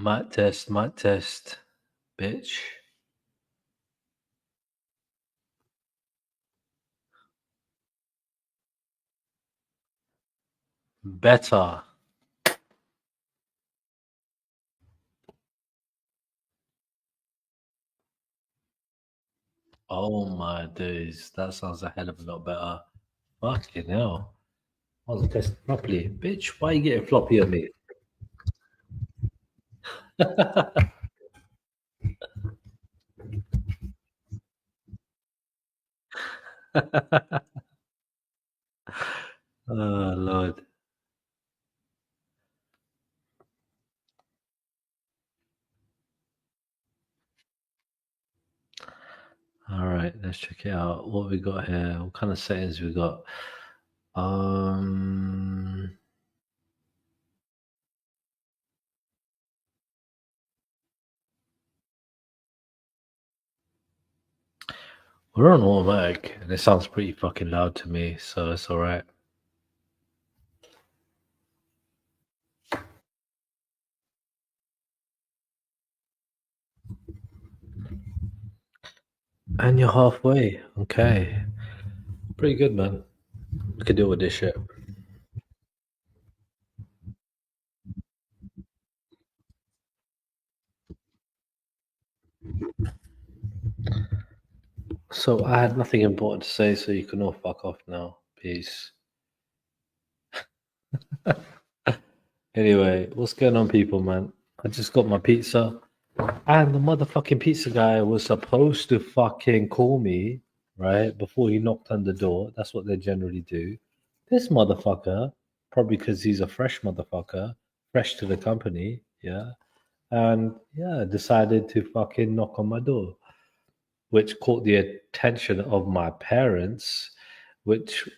Mic test, bitch. Better. Oh my days, that sounds a hell of a lot better. Fucking hell. I was testing properly. Bitch, why you getting floppy on me? Oh Lord. Alright, let's check it out. What we got here? What kind of settings we got? Um we're on automatic and it sounds pretty fucking loud to me, so it's alright. And you're halfway. Okay. Pretty good, man. We could deal with this shit. So I had nothing important to say, so you can all fuck off now. Peace. Anyway, what's going on, people, man? I just got my pizza, and the motherfucking pizza guy was supposed to fucking call me, right, before he knocked on the door. That's what they generally do. This motherfucker, probably because he's a fresh motherfucker, fresh to the company, yeah, and yeah, decided to fucking knock on my door, which caught the attention of my parents, which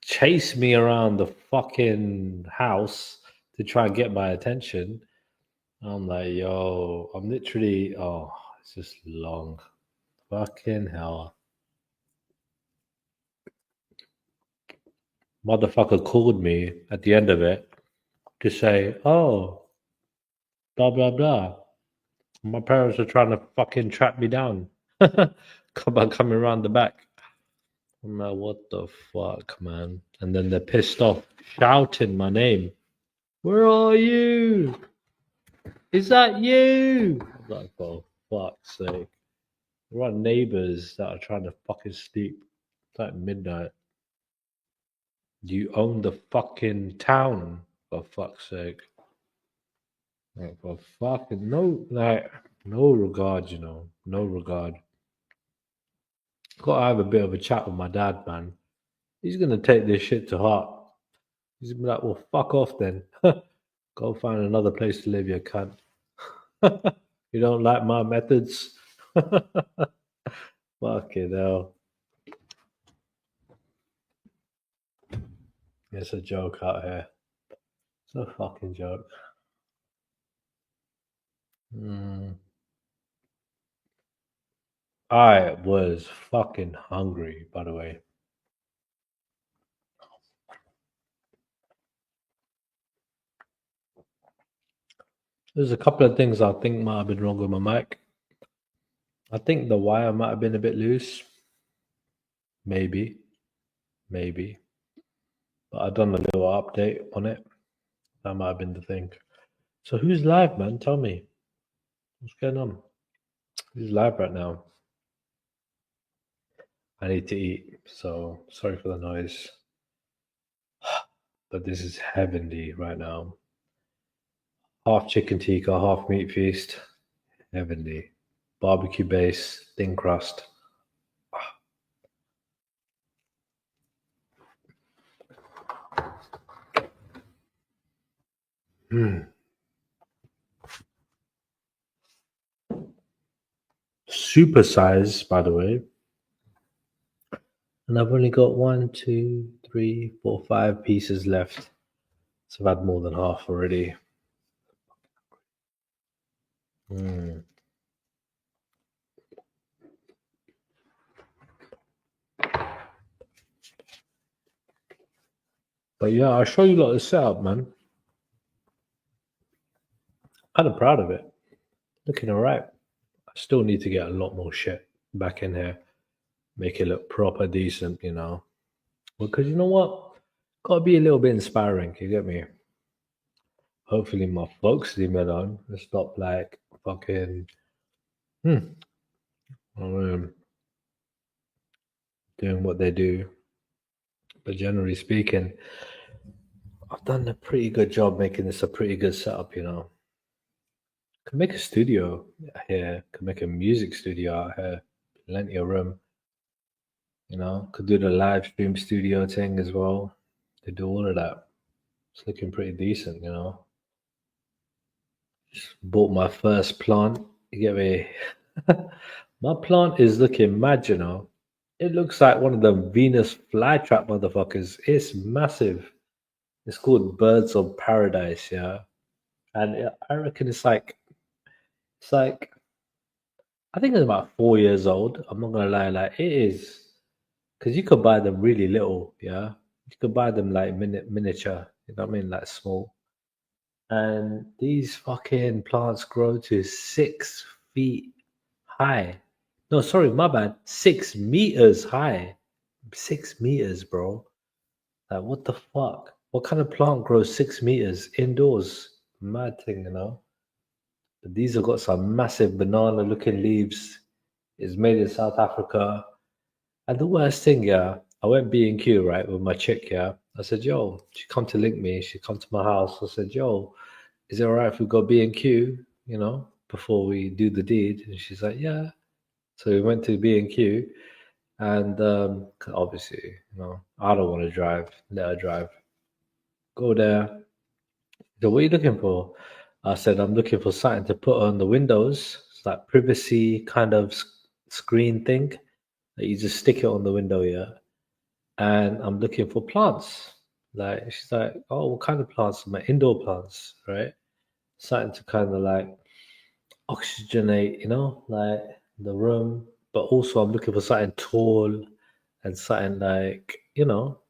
chased me around the fucking house to try and get my attention. I'm like, yo, I'm literally, oh, it's just long. Fucking hell. Motherfucker called me at the end of it to say, oh, blah, blah, blah. My parents are trying to fucking track me down. Coming around the back. I'm like, what the fuck, man? And then they're pissed off, shouting my name. Where are you? Is that you? I'm like, for fuck's sake. There are neighbors that are trying to fucking sleep. It's like midnight. You own the fucking town, for fuck's sake. Like, for fucking no, like, no regard, you know. No regard. Gotta have a bit of a chat with my dad, man. He's gonna take this shit to heart. He's gonna be like, well, fuck off then. Go find another place to live, you cunt. You don't like my methods? Fucking hell. It's a joke out here. It's a fucking joke. Mm. I was fucking hungry, by the way. There's a couple of things I think might have been wrong with my mic. I think the wire might have been a bit loose. Maybe. Maybe. But I've done a little update on it. That might have been the thing. So who's live, man? Tell me. What's going on? Who's live right now? I need to eat, so sorry for the noise. But this is heavenly right now. Half chicken tikka, half meat feast. Heavenly. Barbecue base, thin crust. Mm. Super size, by the way. And I've only got 5 pieces left. So I've had more than half already. Mm. But yeah, I'll show you a lot of the setup, man. kind of proud of it. Looking all right. I still need to get a lot more shit back in here, make it look proper decent, you know. Because you know what? Gotta be a little bit inspiring, you get me? Hopefully my folks leave me alone and stop like fucking hmm, um, doing what they do. But generally speaking, I've done a pretty good job making this a pretty good setup, you know. Could make a studio here, could make a music studio out here, plenty of room, you know. Could do the live stream studio thing as well. Could do all of that. It's looking pretty decent, you know. Just bought my first plant. You get me? My plant is looking mad, you know. It looks like one of them Venus flytrap motherfuckers. It's massive. It's called Birds of Paradise, yeah. And I reckon it's like I think it's about 4 years old. I'm not gonna lie, like it is, because you could buy them really little, yeah. You could buy them like miniature, you know what I mean, like small. And these fucking plants grow to 6 feet high. No, sorry, my bad. 6 meters high. 6 meters, bro. Like, what the fuck? What kind of plant grows 6 meters indoors? Mad thing, you know? But these have got some massive banana looking leaves. It's made in South Africa. And the worst thing, yeah, I went B&Q, right, with my chick, yeah. I said, yo, she come to link me. She come to my house. I said, yo, is it all right if we go B&Q, you know, before we do the deed? And she's like, yeah. So we went to B&Q and 'cause obviously, you know, I don't want to drive. Let her drive. Go there. So what are you looking for? I said, I'm looking for something to put on the windows. It's like privacy kind of screen thing that you just stick it on the window, yeah. And I'm looking for plants. Like she's like, oh, what kind of plants? My indoor plants, right? Something to kind of like oxygenate, you know, like the room. But also, I'm looking for something tall and something like, you know,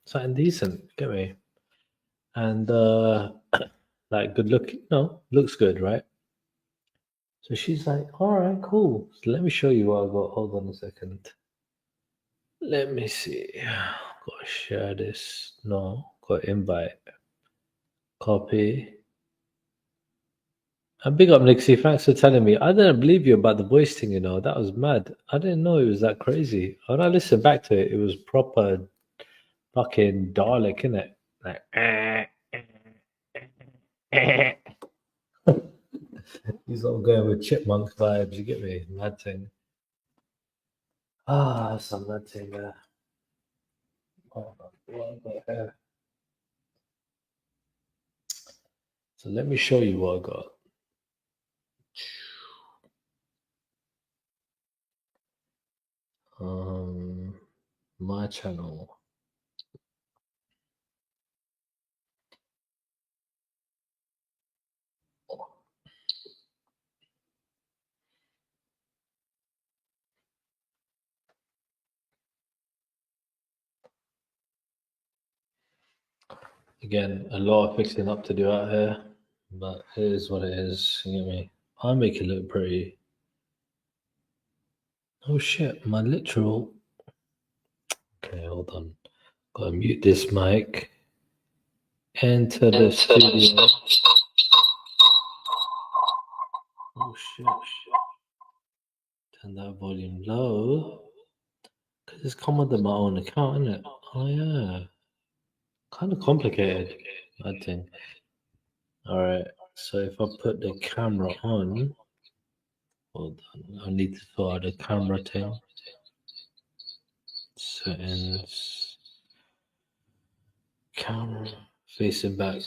something decent. Get me? And like good look, you know, looks good, right? So she's like, all right, cool. So let me show you what I got. Hold on a second. Let me see. Gotta share this. No, got invite. Copy. And big up, Nixie. Thanks for telling me. I didn't believe you about the voice thing, you know. That was mad. I didn't know it was that crazy. When I listened back to it, it was proper fucking Dalek, innit? Like, he's all going with chipmunk vibes, you get me? Mad thing. Ah, some mad thing there. Oh, what I got here. So let me show you what I got. Um, my channel. Again, a lot of fixing up to do out here, but it is what it is. You get me? I make it look pretty. Oh shit, my literal. Okay, hold on. Gotta mute this mic. Enter the studio. Oh shit. Turn that volume low. Because it's come under my own account, isn't it? Oh yeah. Kind of complicated, I think. Alright, so if I put the camera on. Hold on, I need to sort out the camera thing. Settings. Camera facing back.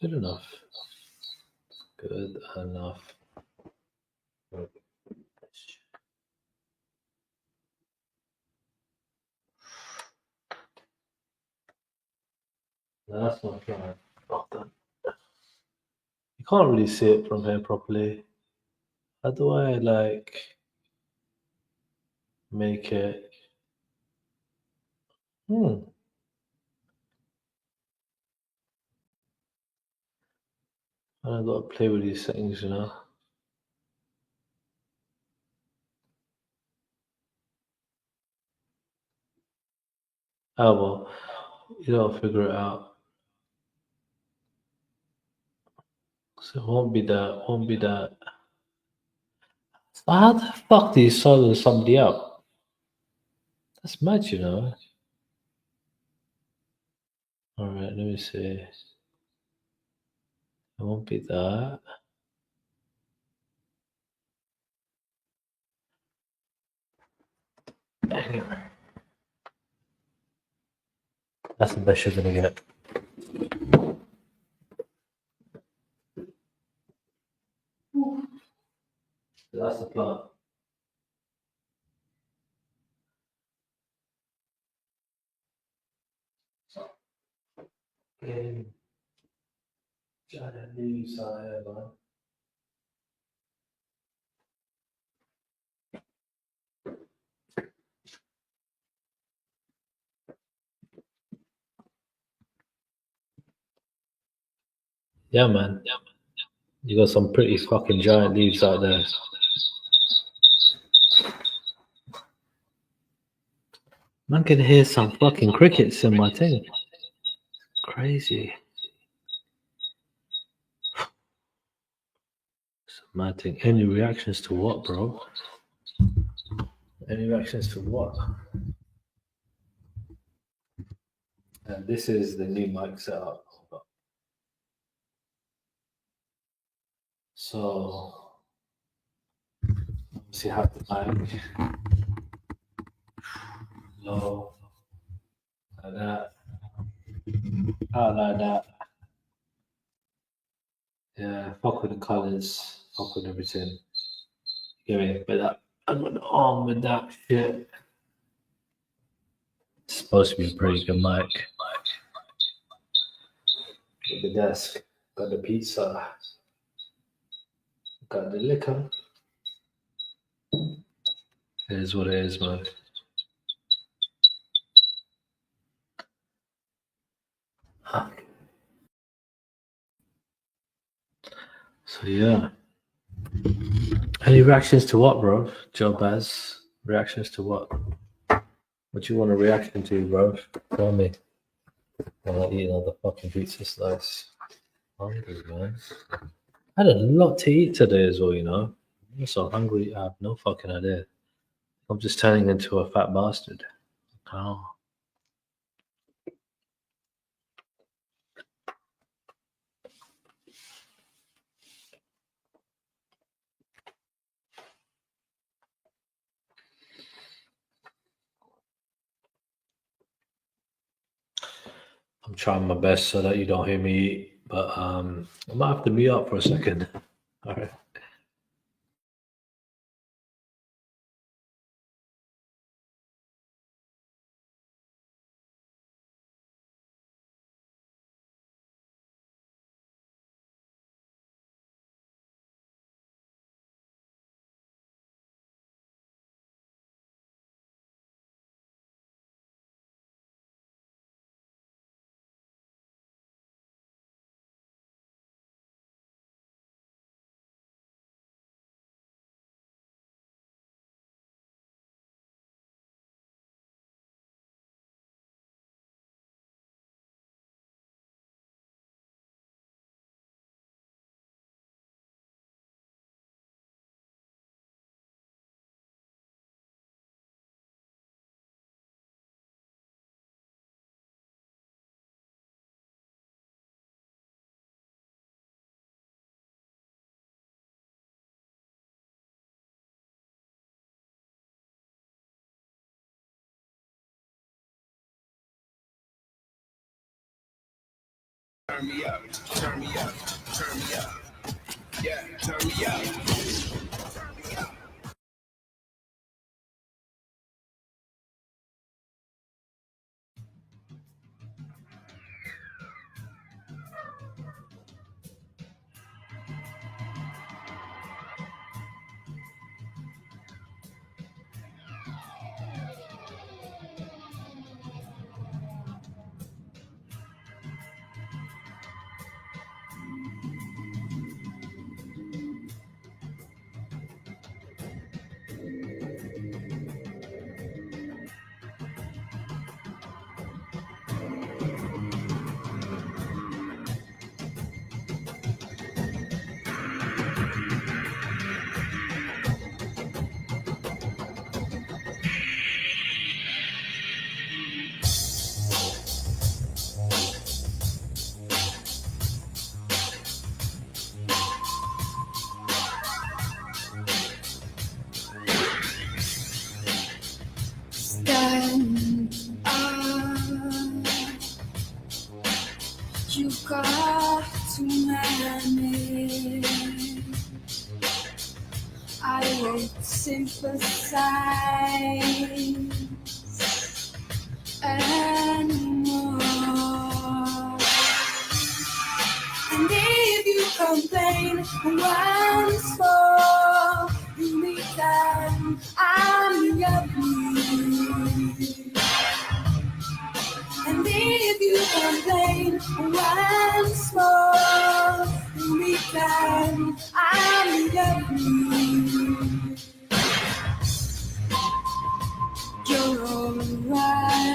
Good enough. Good enough. No, that's not right. Well done. You can't really see it from here properly. How do I like make it? Hmm. And I've got to play with these settings, you know. Oh well, you gotta figure it out. So it won't be that, won't be that. So how the fuck do you solo somebody out? That's mad, you know. Alright, let me see. It won't be that. Anyway, that's the best you're gonna get. That's the plan. Giant leaves out here, man. Yeah, man. You got some pretty fucking giant leaves out there. Man can hear some fucking crickets in my thing. Crazy. It's a mad thing. Any reactions to what, bro? Any reactions to what? And this is the new mic setup. So, obviously, have the mic low, like that, out like that. Yeah, fuck with the colors, fuck with everything. Give me, but that, I'm gonna arm with that shit. It's supposed to be a pretty good mic. With the desk, got the pizza, got the liquor. It is what it is, man. So yeah. Any reactions to what, bro? Joe Baz. Reactions to what? What do you want a reaction to, bro? Tell me. I'm not eating all the fucking pizza slice. Hungry, man. I had a lot to eat today as well, you know. I'm so hungry, I have no fucking idea. I'm just turning into a fat bastard. Oh. I'm trying my best so that you don't hear me eat, but I might have to mute up for a second. All right. Turn me up, turn me up, turn me up. Yeah, turn me up. stand up. You got to manage. I won't sympathize anymore. And if you complain once more, you need time. I'm your please. And if you complain once more, you need time. I'm your please. You're alright.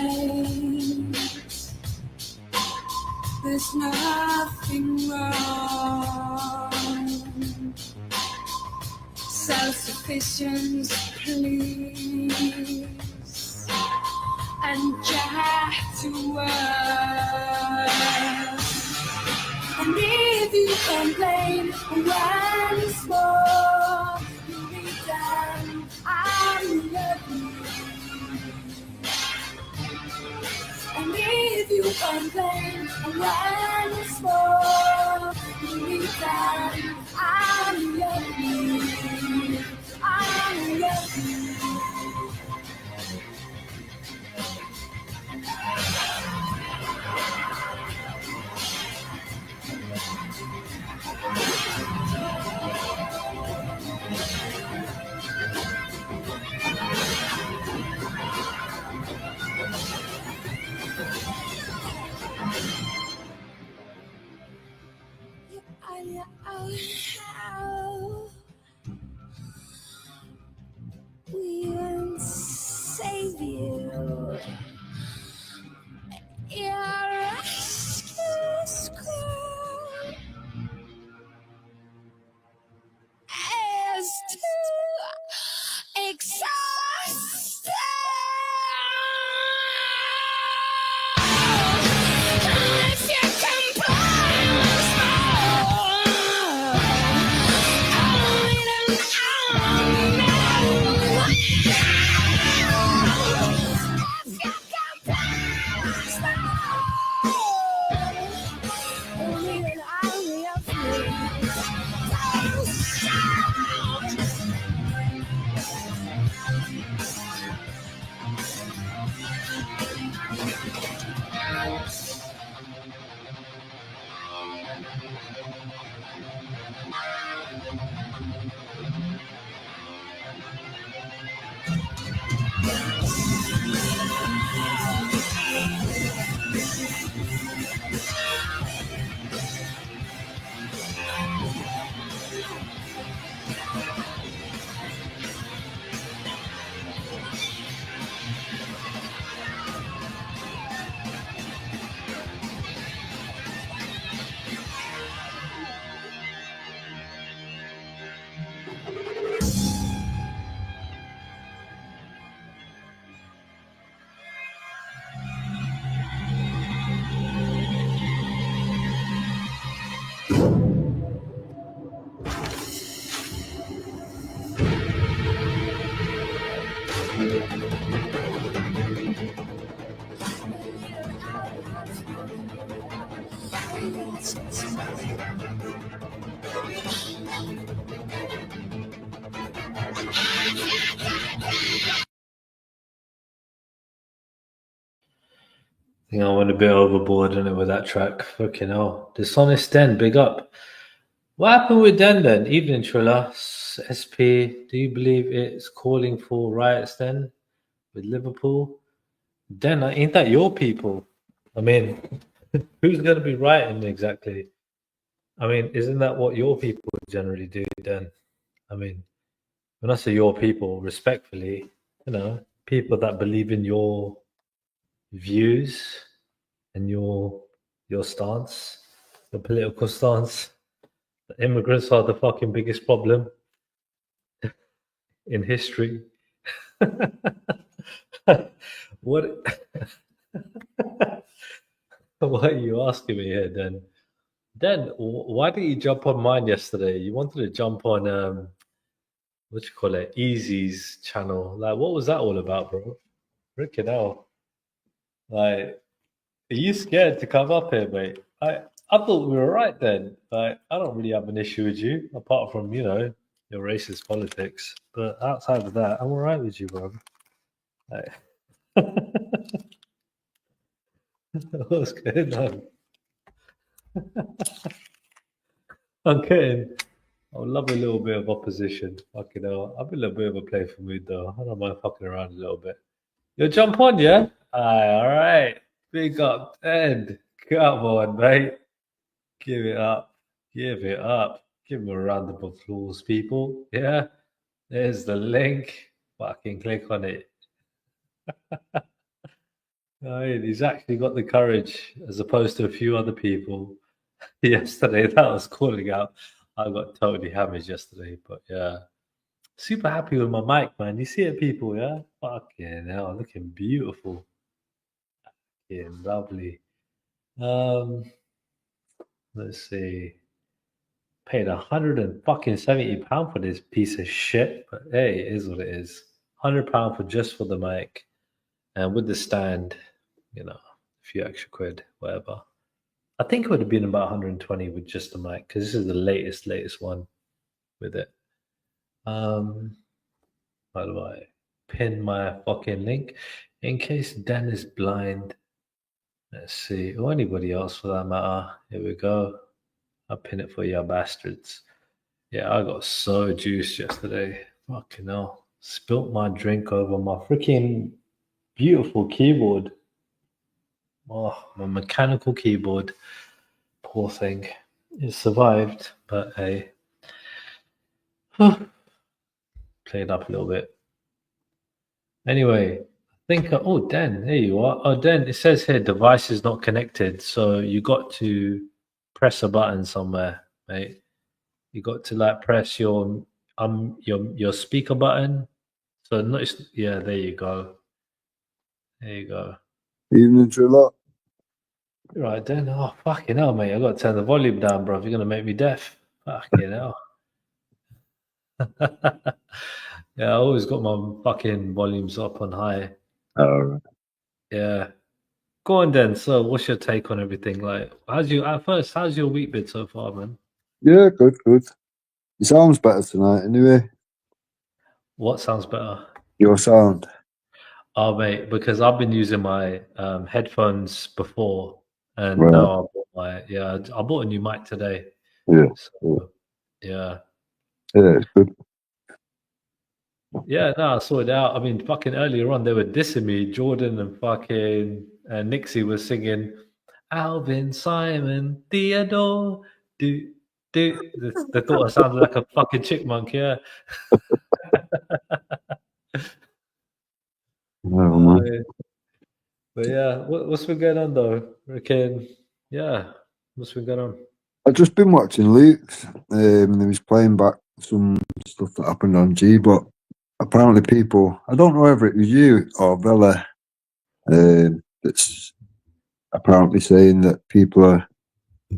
There's nothing wrong. Self-sufficient, please, and jack to work. And if you complain once more, you need time. I'm your And if you complain once more, you need time. I'm your please. I'm your please. We won't save you. You're a rescue squad is too exhausted. If you complain once more, only then I'll know. If you complain once more, only then I'll be your friend. Don't shout. I think I went a bit overboard in it with that track. Fucking hell. Dishonest Den, big up. What happened with Den then? Evening Triller, SP. Do you believe it's calling for riots then with Liverpool? Den, ain't that your people? I mean, who's going to be rioting exactly? I mean, isn't that what your people generally do then? I mean, when I say your people, respectfully, people that believe in your views and your stance, your political stance. The immigrants are the fucking biggest problem in history. What? What are you asking me here, then? Then why didn't you jump on mine yesterday? You wanted to jump on what you call it, Easy's channel. Like, what was that all about, bro? Freaking hell. Like, are you scared to come up here, mate? I thought we were right then. Like, I don't really have an issue with you, apart from, your racist politics. But outside of that, I'm all right with you, bro. Like, what's going on? I'm kidding. I would love a little bit of opposition. Fucking hell. I'm in a bit of a playful mood, though. I don't mind fucking around a little bit. You'll jump on, yeah? Aye, all right. Big up, Ted. Come on, mate. Give it up. Give it up. Give him a round of applause, people. Yeah? There's the link. Fucking click on it. He's actually got the courage as opposed to a few other people yesterday that was calling out. I got totally hammered yesterday, but yeah. Super happy with my mic, man. You see it, people, yeah? Fucking hell, looking beautiful. Yeah, lovely. Let's see. Paid £170 for this piece of shit, but hey, it is what it is. £100 for just for the mic, and with the stand, a few extra quid, whatever. I think it would have been about 120 with just the mic because this is the latest one with it. How do I pin my fucking link in case Dan is blind? Let's see, or anybody else for that matter. Here we go. I'll pin it for you bastards. Yeah, I got so juiced yesterday. Fucking hell. Spilt my drink over my freaking beautiful keyboard. Oh, my mechanical keyboard. Poor thing. It survived, but hey. Played up a little bit. Anyway, I think, oh, Dan, there you are. Oh, Dan, it says here device is not connected. So you got to press a button somewhere, mate. You got to like press your speaker button. So yeah, there you go. There you go. Evening, Trilla. Right then. Oh fucking hell, mate! I got to turn the volume down, bro. If you're gonna make me deaf, fucking hell. Yeah, I always got my fucking volumes up on high. All right. Yeah. Go on then. So, what's your take on everything? Like, how's your week been so far, man? Yeah, good. Your sound's better tonight, anyway. What sounds better? Your sound. Oh, mate, because I've been using my headphones before, and Right. now I bought a new mic today. Yeah. So, yeah. Yeah, it's good. Yeah, no, I saw it out. I mean, fucking earlier on, they were dissing me. Jordan and fucking Nixie was singing Alvin, Simon, Theodore. They thought I sounded like a fucking chipmunk, yeah. Never mind. But yeah, what's been going on though? Yeah, what's been going on? I've just been watching Luke's. And he was playing back some stuff that happened on G, but apparently people, I don't know whether it was you or Bella, that's apparently saying that people are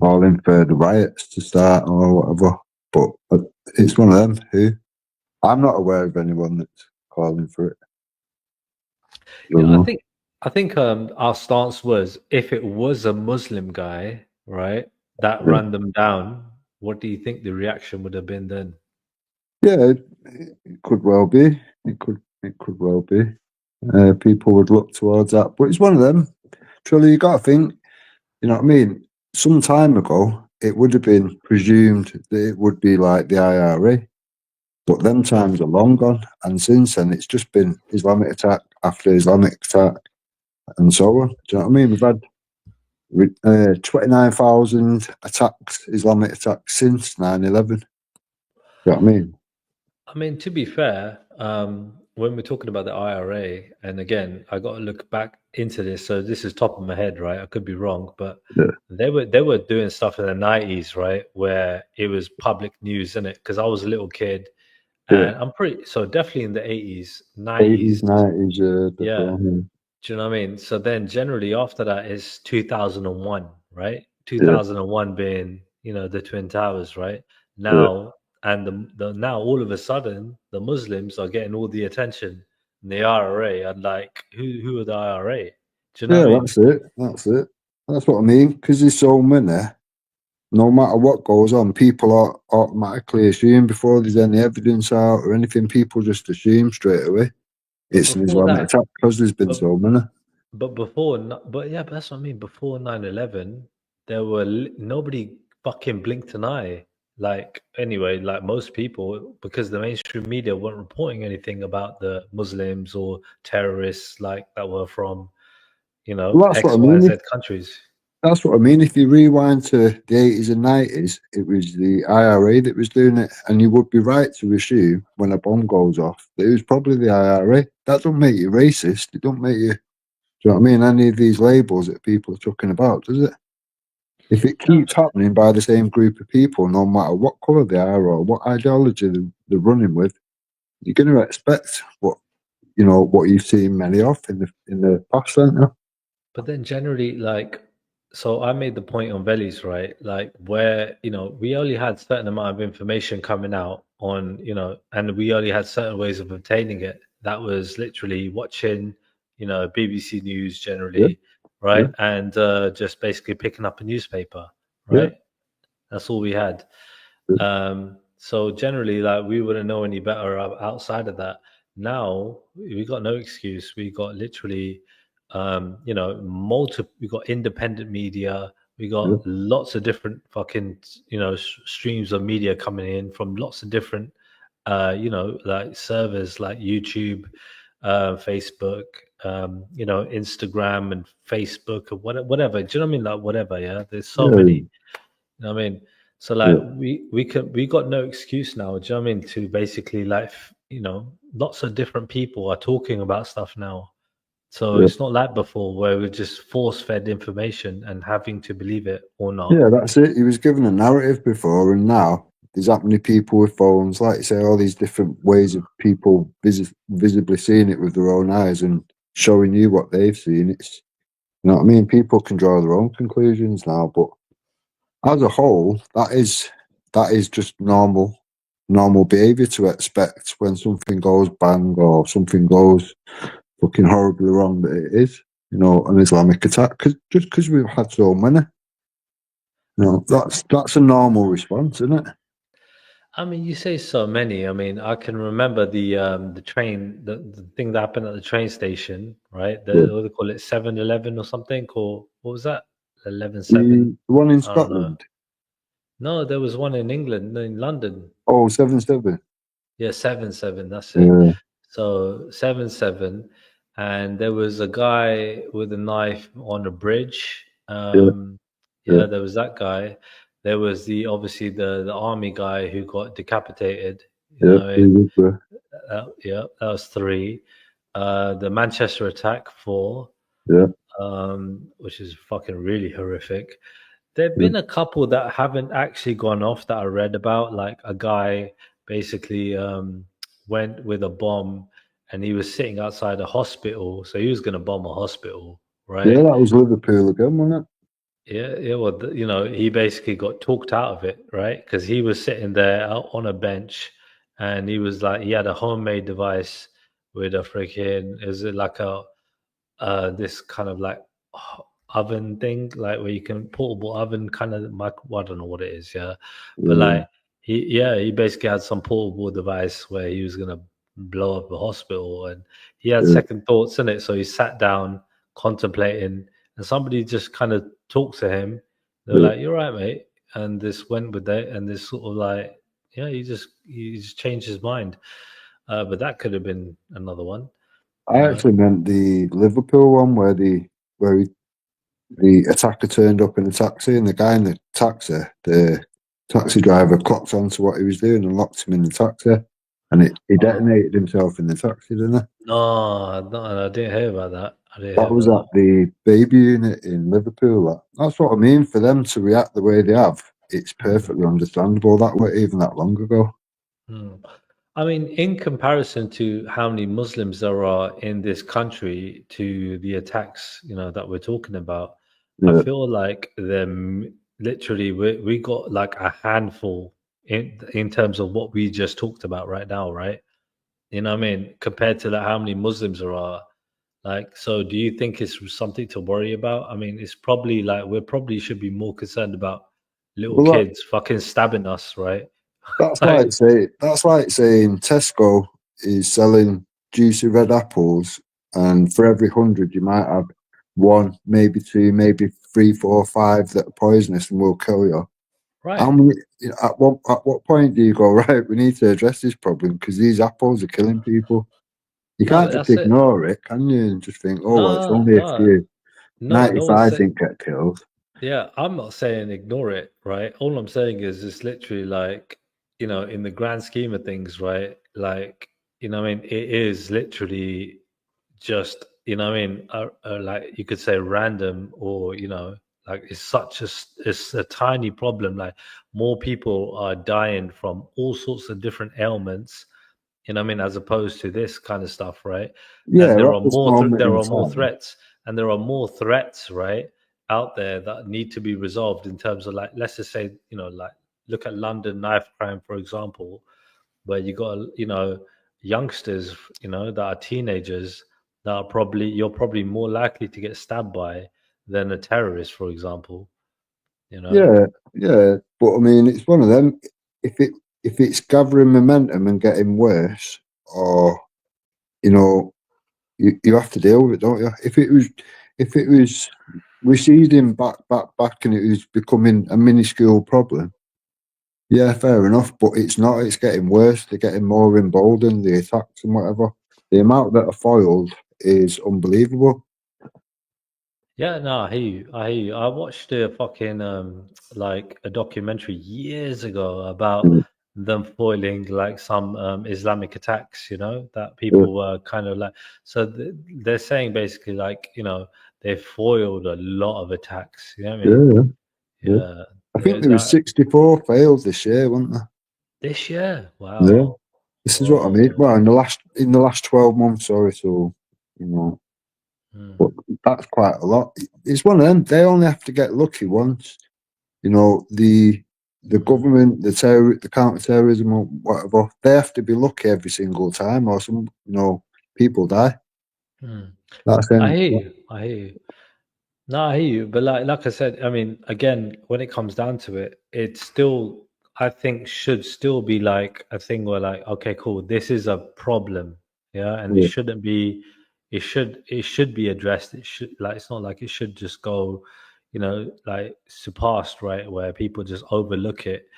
calling for the riots to start or whatever. But it's one of them who I'm not aware of anyone that's calling for it. Yeah, I think our stance was if it was a Muslim guy, right, that ran them down, what do you think the reaction would have been then? Yeah, it could well be. It could well be. People would look towards that, but it's one of them. Truly, you got to think. You know what I mean? Some time ago, it would have been presumed that it would be like the IRA, but them times are long gone. And since then, it's just been Islamic attack after Islamic attack, and so on. Do you know what I mean? We've had 29,000 attacks, Islamic attacks since 9/11. Do you know what I mean? I mean, to be fair, when we're talking about the IRA, and again, I got to look back into this. So this is top of my head, right? I could be wrong, but Yeah. they were doing stuff in the 90s, right, where it was public news, in it. Because I was a little kid, and I'm definitely in the 80s, 90s, 80s, 90s, yeah. Do you know what I mean? So then, generally after that is 2001, right? 2001 being the Twin Towers, right? Now. And now all of a sudden, the Muslims are getting all the attention. the IRA, and like, who are the IRA? Do you know Yeah, what I mean? that's it. That's it. That's what I mean. Because there's so many. No matter what goes on, people are automatically assume before there's any evidence out or anything. People just assume straight away But it's an before Islamic that, attack because there's been but so many. but yeah, but that's what I mean. Before 9/11, there were nobody fucking blinked an eye. Like anyway, like most people, because the mainstream media weren't reporting anything about the Muslims or terrorists like that were from, Well, that's what I X, Y, mean. Z countries. That's what I mean. If you rewind to the 80s and 90s, it was the IRA that was doing it. And you would be right to assume when a bomb goes off that it was probably the IRA. That don't make you racist. It don't make you, do you know what I mean? Any of these labels that people are talking about, does it? If it No, keeps happening by the same group of people, no matter what colour they are or what ideology they're running with, you're going to expect what you've seen many of in the past, aren't you? but then generally, like, so I made the point on Velis, right? Like, where, we only had certain amount of information coming out on, and we only had certain ways of obtaining it. That was literally watching, BBC News Yeah, generally, yeah, right? And just basically picking up a newspaper, yeah, right? That's all we had. yeah, So generally, like, we wouldn't know any better outside of that. Now we got no excuse. We got literally, multiple. We got independent media. We yeah, got lots of different fucking, streams of media coming in from lots of different, like servers like YouTube, Facebook, Instagram and Facebook or whatever. Do you know what I mean? Like whatever. Yeah, there's so many. yeah, You know what I mean? So like yeah. we got no excuse now, do you know what I mean, to basically like lots of different people are talking about stuff now. So Yeah, it's not like before where we're just force fed information and having to believe it or not. yeah, that's it. He was given a narrative before, and now there's that many people with phones, like you say, all these different ways of people visibly seeing it with their own eyes and showing you what they've seen. It's you know what I mean. People can draw their own conclusions now, but as a whole, that is just normal behaviour to expect when something goes bang or something goes fucking horribly wrong. That it is, an Islamic attack just because we've had so many. That's a normal response, isn't it? I mean, you say so many. I mean, I can remember the train, the thing that happened at the train station, right? Yeah. What do they call it, 7-Eleven or something, or what was that? 11/7. The one in I don't know. Scotland. No, there was one in England, in London. Oh, 7/7. Yeah, 7/7. That's it. Yeah, So 7/7, and there was a guy with a knife on a bridge. yeah, yeah, Yeah, there was that guy. There was obviously the army guy who got decapitated. You yeah. know, what I He mean, was there. yeah, that was three. The Manchester attack, four, Yeah, which is fucking really horrific. There've yeah, been a couple that haven't actually gone off that I read about, like a guy basically went with a bomb and he was sitting outside a hospital, so he was going to bomb a hospital, yeah. right? That was Liverpool again, wasn't Yeah, yeah. Well, he basically got talked out of it, right? Because he was sitting there out on a bench, and he was like, he had a homemade device with a freaking, is it like a this kind of like oven thing, like where you can portable oven kind of well, I don't know what it is, yeah. But it? like he basically had some portable device where he was gonna blow up the hospital, and he had Yeah, second thoughts in it. So he sat down contemplating, and somebody just kind of talked to him. They were yeah, like, "You're right, mate," and this went with it, and this sort of like, yeah, he just changed his mind. But that could have been another one, I you know. actually meant the Liverpool one where the attacker turned up in a taxi, and the guy in the taxi driver clocked onto what he was doing and locked him in the taxi, and he Uh, detonated himself in the taxi, didn't he? No, no, I didn't hear about that. I didn't hear That was about at the baby unit in Liverpool. That's what I mean. For them to react the way they have, it's that. Mm, perfectly understandable. That way, even that long ago. mm. I mean, in comparison to how many Muslims there are in this country to the attacks, that we're talking about, I Yeah, feel like them literally we got like a handful in terms of what we just talked about right now, right? You know what I mean? Compared to like how many Muslims there are. Like, so do you think it's something to worry about? I mean, it's probably like we probably should be more concerned about little Well, kids fucking stabbing us, right? that's Like, like say that's like saying Tesco is selling juicy red apples, and for every 100 you might have one, maybe two, maybe three, four, five that are poisonous and will kill you. How right. many, at what point do you go, right, we need to address this problem because these apples are killing people? You No, can't but just that's it. ignore it, can you? And just think, oh, well, it's No, only a no, few. no, no one 95 said. didn't get killed. Yeah, I'm not saying ignore it, right? All I'm saying is it's literally like, in the grand scheme of things, right? Like, what I mean, it is literally just, what I mean, like you could say random or, like it's a tiny problem. Like more people are dying from all sorts of different ailments, what I mean, as opposed to this kind of stuff, right? And Yeah, at this moment there in are more time. threats, and there are more threats, right, out there that need to be resolved in terms of like, let's just say, like look at London knife crime, for example, where you got, youngsters, that are teenagers that are probably you're probably more likely to get stabbed by than a terrorist, for example, you know. Yeah, yeah. But I mean, it's one of them. If it if it's gathering momentum and getting worse, or you know, you have to deal with it, don't you? If it was receding back, and it was becoming a minuscule problem, yeah, fair enough. But it's not. It's getting worse. They're getting more emboldened. The attacks and whatever. The amount that are foiled is unbelievable. Yeah, no, I hear you. I hear you. I watched a fucking like a documentary years ago about Mm, them foiling like some Islamic attacks, that yeah, people were kind of like, so they're saying basically like, they foiled a lot of attacks, you know what I yeah, mean? yeah, yeah. Yeah. I think there was That 64 failed this year, weren't there? this year. Yeah. Wow. This is what I mean. Whoa. Well, in the last 12 months, sorry, so you know, Hmm. but that's quite a lot. It's one of them. They only have to get lucky once. The Hmm. government, the counter-terrorism or whatever, they have to be lucky every single time, or some people die. Hmm. That's I them. hear you. I hear you. No, I hear you, but like I said, I mean, again, when it comes down to it, it's still I think should still be like a thing where like, okay, cool, this is a problem, yeah, and Yeah. it should be addressed. It should like it's not like it should just go, like surpassed, right, where people just overlook it,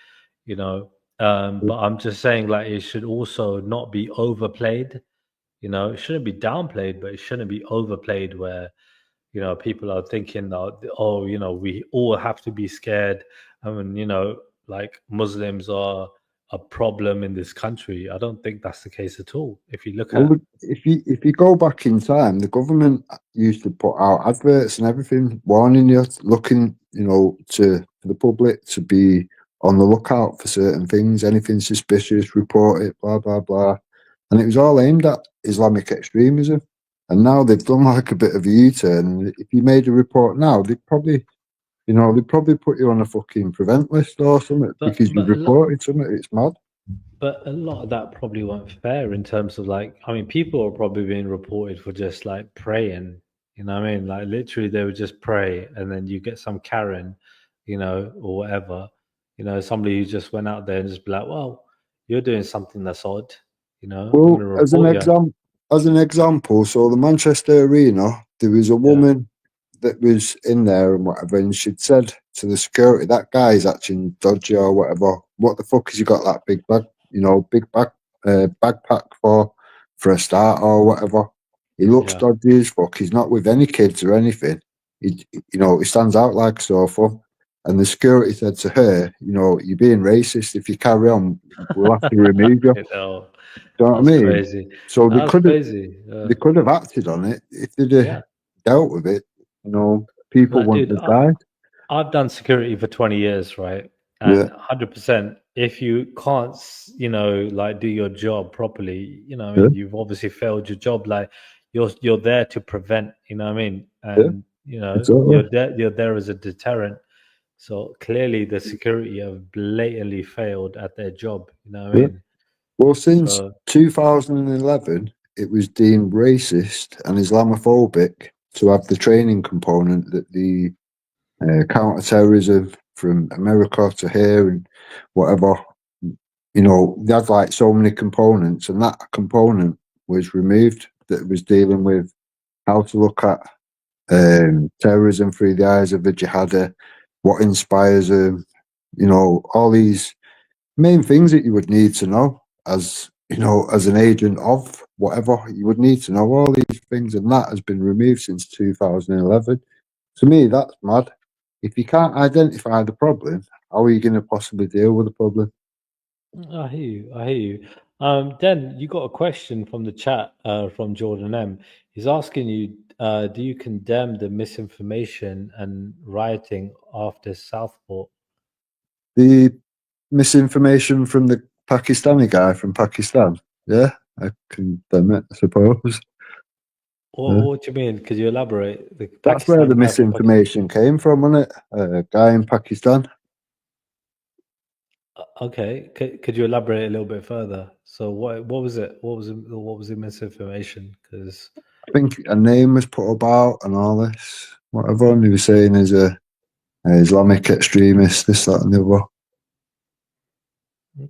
you know. But I'm just saying like it should also not be overplayed, it shouldn't be downplayed, but it shouldn't be overplayed where people are thinking that, oh, we all have to be scared. I mean, like Muslims are a problem in this country. I don't think that's the case at all. If you look Well, at, if you go back in time, the government used to put out adverts and everything, warning you, looking, for the public to be on the lookout for certain things, anything suspicious, report it, blah blah blah, and it was all aimed at Islamic extremism. And now they've done like a bit of a U-turn. If you made a report now, they'd probably put you on a fucking prevent list or something but because you but a lot, reported something. It's mad. but a lot of that probably weren't fair in terms of like, I mean, people are probably being reported for just like praying. You know what I mean? Like literally, they would just pray, and then you get some Karen, or whatever, somebody who just went out there and just be like, well, you're doing something that's odd. I'm going Well, to as an report you. example, so the Manchester Arena, there was a Yeah. woman that was in there and whatever, and she'd said to the security, "That guy's acting dodgy or whatever. What the fuck has he got that big bag, big backpack for a start or whatever? He looks Yeah. dodgy as fuck. He's not with any kids or anything. He stands out like a sore thumb." And the security said to her, "You're being racist. If you carry on, we'll have to remove you." You know, Do you know what that's I mean? crazy. So they That's could have crazy. they could have acted on it if they'd have Yeah. dealt with it. People Like, wouldn't dude, have died. I've done security for 20 years, right? Yeah, And 100%, if you can't, like do your job properly, I yeah, mean, you've obviously failed your job. Like, you're there to prevent, you know what I mean? yeah, And, exactly. you're there as a deterrent. So clearly the security have blatantly failed at their job, you know what I Yeah. mean? Well, since So 2011, it was deemed racist and Islamophobic to have the training component that the counter-terrorism from America to here and whatever, they had like so many components, and that component was removed that was dealing with how to look at terrorism through the eyes of a jihadi, what inspires them, all these main things that you would need to know as as an agent of whatever. You would need to know all these things, and that has been removed since 2011. To me, that's mad. If you can't identify the problem, how are you going to possibly deal with the problem? I hear you. I hear you. Dan, you got a question from the chat from Jordan M. He's asking you, do you condemn the misinformation and rioting after Southport? The misinformation from the Pakistani guy from Pakistan, yeah, I condemn it, I suppose. What do you mean? Could you elaborate? The That's where the Pakistani guy from Pakistan. misinformation came from, wasn't it? A guy in Pakistan. Okay, could you elaborate a little bit further? So what was it? What was the misinformation? Because I think a name was put about and all this, whatever, and he was saying he's a Islamic extremist, this, that, and the other.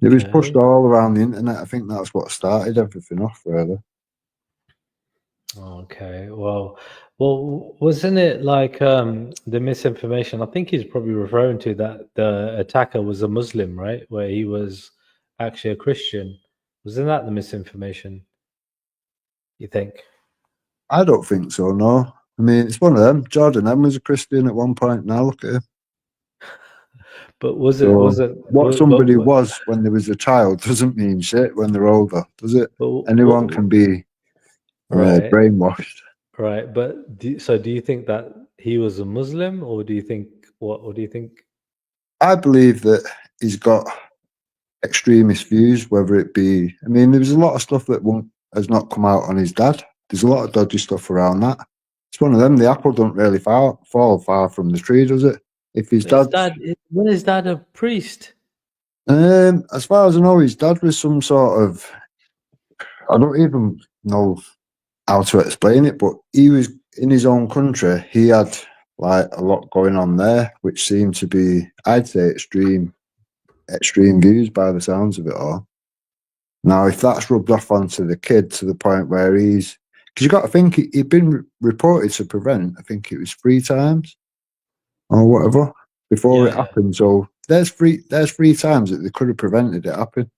It was pushed okay, all around the internet. I think that's what started everything off, really. okay. Well, wasn't it like the misinformation? I think he's probably referring to that the attacker was a Muslim, right? Where he was actually a Christian. Wasn't that the misinformation? You think? I don't think so, no. I mean, it's one of them. Jordan M was a Christian at one point. Now look at him. But was it? So Was it? what somebody But was when they was a child doesn't mean shit when they're older, does it? but Anyone can be right. brainwashed. Right, but do you think that he was a Muslim, or do you think what? Or do you think? I believe that he's got extremist views, whether it be. I mean, there was a lot of stuff that has not come out on his dad. There's a lot of dodgy stuff around that. It's one of them. The apple don't really fall far from the tree, does it? If his dad's, When is that a priest? as far as I know, his dad was some sort of. I don't even know how to explain it, but he was in his own country. He had like a lot going on there, which seemed to be, I'd say, extreme views by the sounds of it all. Now, if that's rubbed off onto the kid to the point where because you got to think he'd been reported to prevent, I think it was 3 times or whatever before it Yeah, happened. So there's 3 times that they could have prevented it happening.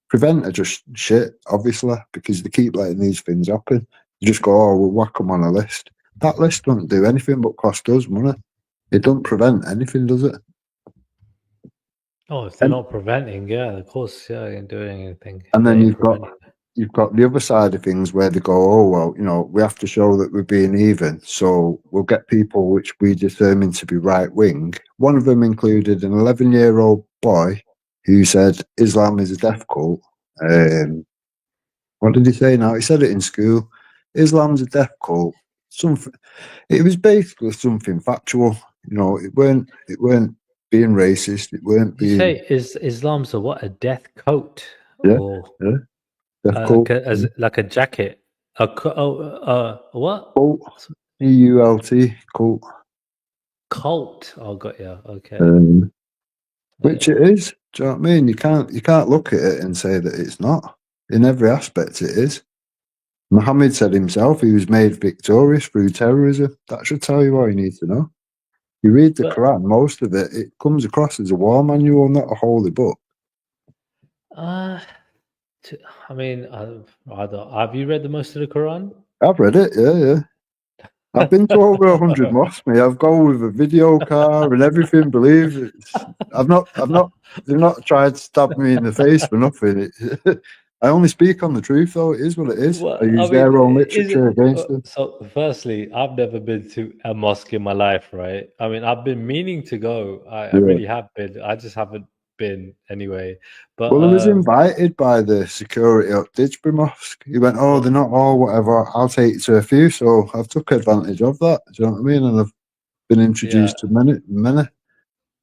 Prevent are just shit, obviously, because they keep letting these things happen. You just go, oh, we'll whack them on a list. That list doesn't do anything but cost us money. It doesn't prevent anything, does it? Oh, if they're And not preventing, yeah, of course, yeah, they ain't doing anything if and they then ain't preventing. you've got the other side of things where they go, oh well, we have to show that we're being even, so we'll get people which we determine to be right wing. One of them included an 11-year-old boy who said Islam is a death cult. What did he say now? He said it in school. Islam's a death cult. Something. It was basically something factual. It weren't being racist. It weren't Did you being say is Islam's a what? A death coat yeah, or yeah, death cult. like a jacket? What? Cult. CULT cult. Cult? Oh, got yeah. Okay. Um, which Yeah. it is. Do you know what I mean? You can't look at it and say that it's not. In every aspect, it is. Muhammad said himself he was made victorious through terrorism. That should tell you all you need to know. You read the But Quran, most of it comes across as a war manual, not a holy book. uh, I mean, I don't, have you read the most of the Quran? I've read it, yeah. I've been to over 100 mosques, mate. I've gone with a video car and everything. Believe it. They've not tried to stab me in the face for nothing. I only speak on the truth, though. It is what it is. I Well, I use mean, their own is literature it? against them. So, firstly, I've never been to a mosque in my life, right? I mean, I've been meaning to go. I Yeah. really have been. I just haven't been anyway. But Well, I was invited by the security at Didsbury Mosque. He went, oh, what? they're not all whatever. I'll take you to a few. So I've took advantage of that. Do you know what I mean? And I've been Yeah. introduced to many.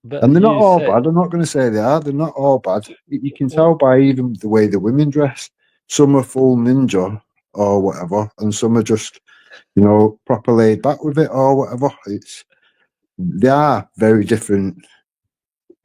But And they're not you all said, bad. I'm not going to say they are. They're not all bad. You can tell well, by even the way the women dress. Some are full ninja or whatever, and some are just, proper laid back with it or whatever. They are very different.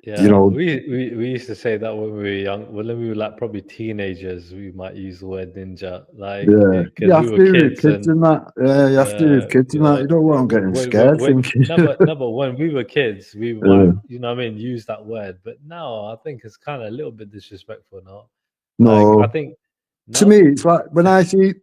yeah, we used to say that when we were young. When we were like probably teenagers, we might use the word ninja, like Yeah, you because we have were to with kids kids and and that. Yeah, you have to with kids and that. You don't want them getting scared thinking. no, but when we were kids, we might, uh, what I mean, use that word. But now I think it's kind of a little bit disrespectful now. Like I no, think to me, no, it's like when I see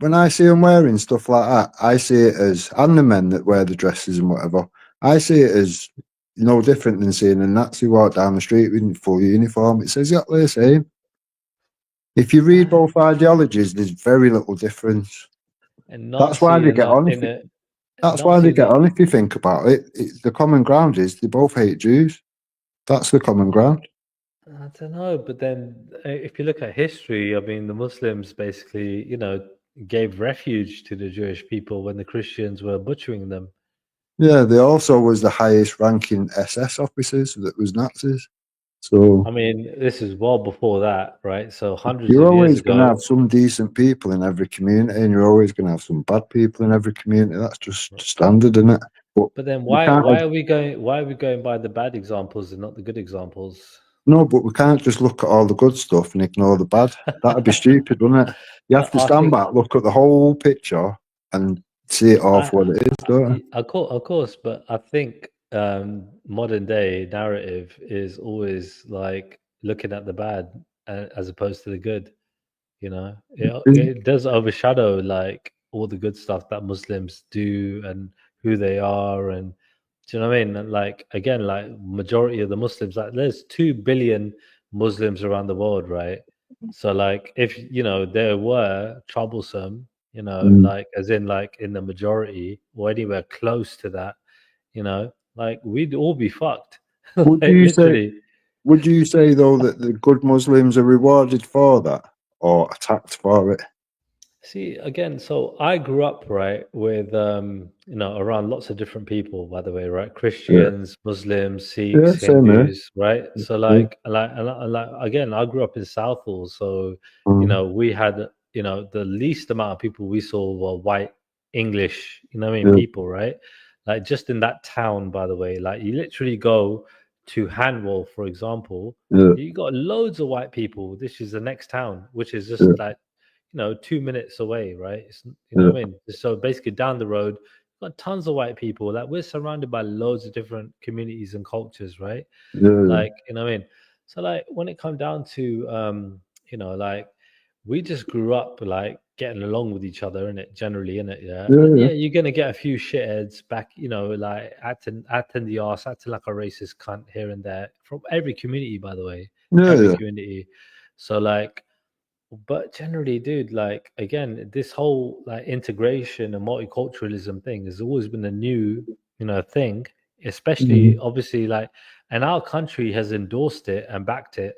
them wearing stuff like that, I see it as, and the men that wear the dresses and whatever, I see it as no different than seeing a Nazi walk down the street in full uniform. It's exactly the same. If you read both ideologies, there's very little difference. and That's why Nazi they and get on. in a That's why they Nazi get that on. If you think about it, the common ground is they both hate Jews. That's the common ground. I don't know, but then if you look at history, I mean, the Muslims basically, gave refuge to the Jewish people when the Christians were butchering them. Yeah, they also was the highest ranking SS officers that was Nazis. So I mean, this is well before that, right? So hundreds you're of years always going to ago. have some decent people in every community, and you're always going to have some bad people in every community. That's just standard, isn't it? But But then we why can't. why are we going why are we going by the bad examples and not the good examples? No, but we can't just look at all the good stuff and ignore the bad. That'd be stupid, wouldn't it? You have to I stand think back, look at the whole picture, and see it all for what it is, don't you? of course, but I think modern day narrative is always like looking at the bad as opposed to the good. Is- It does overshadow like all the good stuff that Muslims do and who they are, and do you know what I mean? And like again, like majority of the Muslims, like there's 2 billion Muslims around the world, right? So like if there were troublesome, mm. like as in like in the majority or anywhere close to that, like we'd all be fucked. Would Like you say? literally. Would you say though that the good Muslims are rewarded for that or attacked for it? See, again, so I grew up, right, with around lots of different people, by the way, right? Yeah, Christians, Muslims, yeah, Sikhs, same here. Hindus, right? So Yeah, like again, I grew up in Southall, so mm, we had, the least amount of people we saw were white English, what I mean, yeah, people, right? Like just in that town, by the way, like you literally go to Hanwell, for example, yeah, you got loads of white people. This is the next town, which is yeah, just like 2 minutes away, right? yeah, What I mean? So basically, down the road, got tons of white people. Like we're surrounded by loads of different communities and cultures, right? yeah, Like, what I mean? So like when it come down to like we just grew up like getting along with each other in it generally in it, yeah. yeah, And yeah, yeah, you're gonna get a few shitheads back, like acting the arse, acting like a racist cunt here and there from every community, by the way, yeah, every yeah. community. So like but generally, dude, like again, this whole like integration and multiculturalism thing has always been a new, thing, especially Mhm. obviously like and our country has endorsed it and backed it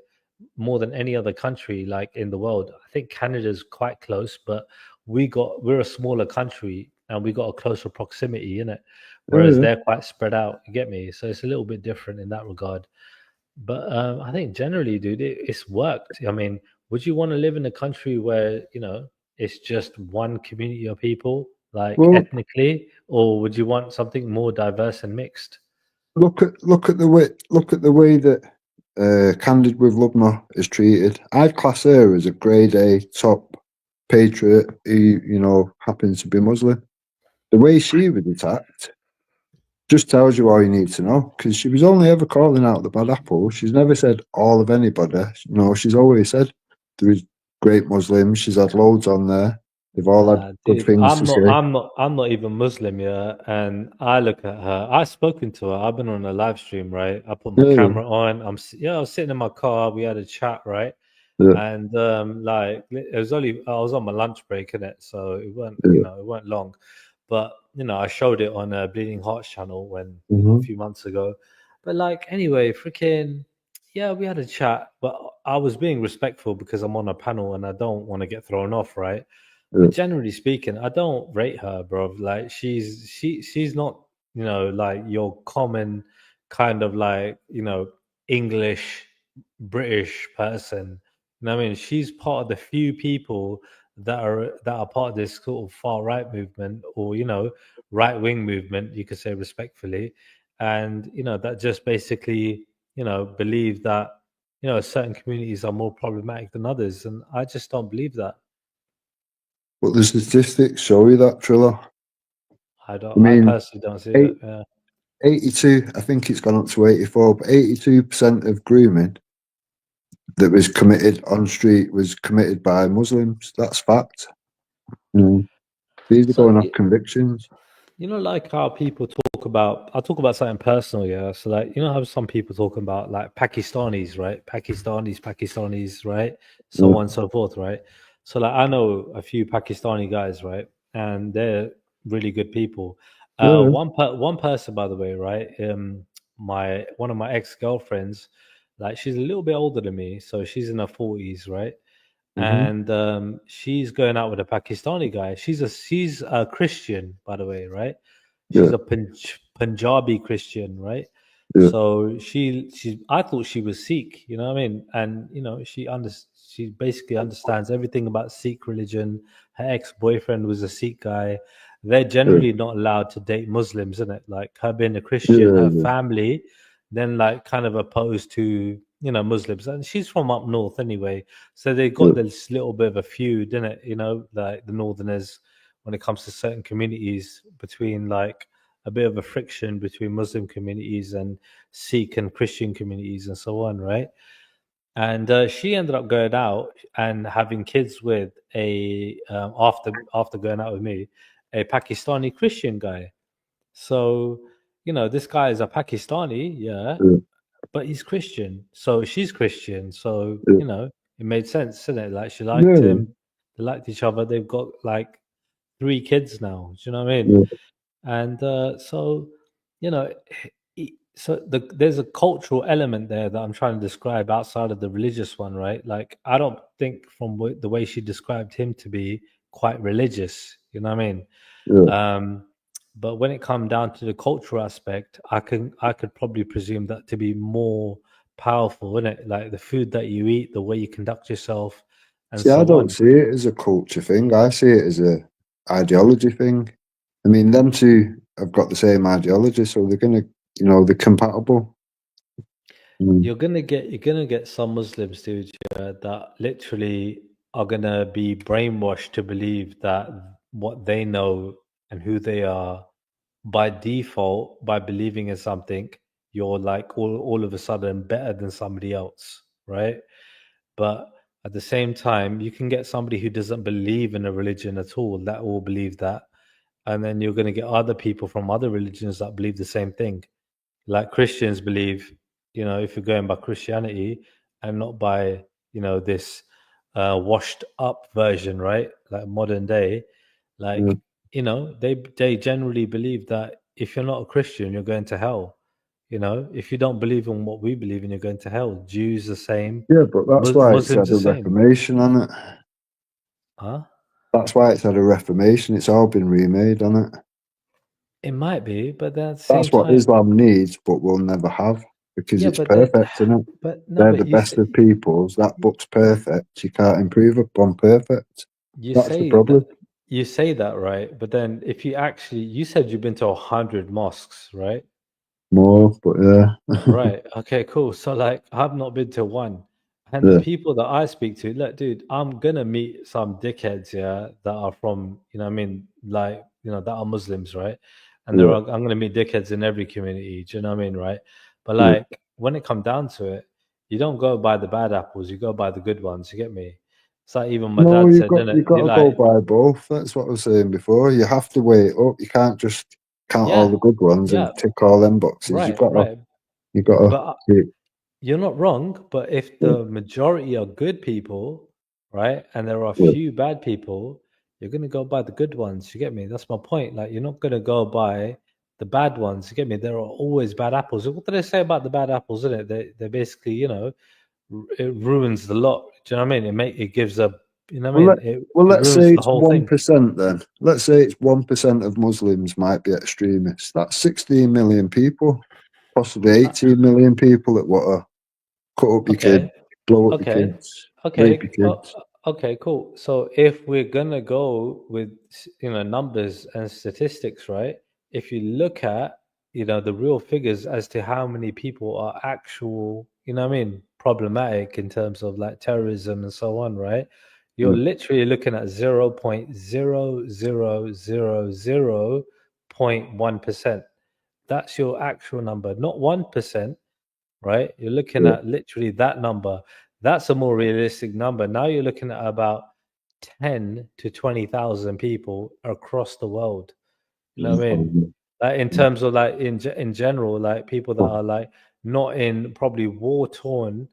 more than any other country like in the world. I think Canada's quite close, but we're a smaller country and we got a closer proximity in it. Yeah, Whereas yeah. they're quite spread out, you get me? So it's a little bit different in that regard. But I think generally, dude, it's worked. I mean, would you want to live in a country where it's just one community of people, like Well, ethnically, or would you want something more diverse and mixed? look at the way that Candid with Lubna is treated. I'd class her as a grade A top patriot who happens to be Muslim. The way she was attacked just tells you all you need to know, because she was only ever calling out the bad apple. She's never said all of anybody. She's always said there is great Muslims. She's had loads on there. They've all had good Dude, things to say. I'm not even Muslim, yeah. And I look at her. I've spoken to her. I've been on a live stream, right? I put my Yeah, camera on. I was sitting in my car. We had a chat, right? yeah, And like it was only I was on my lunch break in it, so it weren't yeah. it weren't long. But I showed it on a Bleeding Hearts channel when a Hmm. few months ago. But like anyway, freaking yeah, we had a chat, but I was being respectful because I'm on a panel and I don't want to get thrown off, right? Yeah. But generally speaking, I don't rate her, bro. Like she's not like your common kind of like, English British person. You know what I mean? She's part of the few people that are part of this sort of far right movement, or right wing movement, you could say respectfully, and that just basically believe that certain communities are more problematic than others, and I just don't believe that. But the statistics show you that, Triller. I don't. I I mean, personally don't see eight, it. Yeah. 82, I think it's gone up to 84, but 82% of grooming that was committed on street was committed by Muslims. That's fact. These are So going off convictions. like how people talk about. I'll talk about something personal. Yeah. So like, how some people talk about like Pakistanis, right? Pakistanis, right? So Yeah, on and so forth, right? So like, I know a few Pakistani guys, right, and they're really good people. yeah, One person, by the way, right? My one of my ex girlfriends, like she's a little bit older than me, so she's in her 40s, right? hmm And she's going out with a Pakistani guy. She's a Christian, by the way, right? yeah, She's a Punjabi Christian, right? yeah, So she I thought she was Sikh, you know what I mean? And she basically understands everything about Sikh religion. Her ex-boyfriend was a Sikh guy. They're yeah, generally not allowed to date Muslims, isn't it? Like her being a Christian, yeah, her yeah, family then like kind of opposed to Muslims, and she's from up north anyway, so they yeah, got this little bit of a feud, didn't it? Like the Northerners, when it comes to certain communities, between like a bit of a friction between Muslim communities and Sikh and Christian communities and so on, right? And she ended up going out and having kids with a after going out with me, a Pakistani Christian guy. So this guy is a Pakistani, yeah, yeah, but he's Christian, so she's Christian, so yeah, it made sense, didn't it? Like she liked yeah, him, they liked each other. They've got like 3 kids now. Do you know what I mean? yeah. And so you know, there's a cultural element there that I'm trying to describe outside of the religious one, right? Like I don't think from the way she described him to be quite religious. You know what I mean? Yeah. Um, but when it come down to the cultural aspect, I could probably presume that to be more powerful, isn't it? Like the food that you eat, the way you conduct yourself, and See, I so don't on. see it as a culture thing. I see it as a ideology thing. I mean, them two have got the same ideology, so they're gonna, they're compatible. Mm, You're gonna get some Muslims, dude, yeah, that literally are gonna be brainwashed to believe that what they know and who they are, by default, by believing in something, you're like all of a sudden better than somebody else, right? But at the same time, you can get somebody who doesn't believe in a religion at all that will believe that. And then you're going to get other people from other religions that believe the same thing. Like Christians believe, if you're going by Christianity and not by, this washed up version, right? Like modern day, yeah. like, they generally believe that if you're not a Christian, you're going to hell. If you don't believe in what we believe in, you're going to hell. Jews the same, Yeah, but that's why it's Muslims had the a same. reformation on it. Huh? That's why it's had a reformation. It's all been remade on it. It might be, but then at the same That's what time, Islam needs, but will never have because yeah, it's but that, perfect, isn't it? but no, They're but the best of peoples. That book's perfect. You can't improve upon perfect. you That's the say that problem. you say that, right? But then if you said you've been to 100 mosques, right? More, but yeah, Right. Okay, cool. So like I've not been to one. And the yeah, people that I speak to, look, dude, I'm gonna meet some dickheads, yeah, that are from, what I mean, like, that are Muslims, right? And yeah, I'm gonna meet dickheads in every community, do you know what I mean, right? But yeah. like when it come down to it, you don't go by the bad apples, you go by the good ones, you get me? It's like even my No, dad said, didn't you it? got You to go like, by both. That's what I was saying before. You have to weigh it up. You can't just count all yeah, the good ones yeah, and tick all them boxes. right, right. You got to. But you're not wrong, but if Yeah, the majority are good people, right, and there are a yeah. few bad people, you're gonna go by the good ones. You get me? That's my point. Like you're not gonna go by the bad ones. You get me? There are always bad apples. What do they say about the bad apples? Isn't it? They basically, it ruins the lot. Do you know what I mean? It gives a, Well, it let's ruins say the it's whole thing. 1% then. Let's say it's 1% of Muslims might be extremists. That's 16 million people. possibly 18 million people that want to cut up your kid, Okay. blow up your Okay. kids, rape Okay. your kids. Okay, cool. So if we're gonna go with numbers and statistics, right? If you look at the real figures as to how many people are actual, what I mean, problematic in terms of like terrorism and so on, right? You're Mm. literally looking at 0.00000.1%. That's your actual number, not 1%, right? You're looking Yeah. at literally that number. That's a more realistic number. Now you're looking at about 10 to 20,000 people across the world. You know what I mean? Like in terms of like in general, like people that are like not in probably war torn,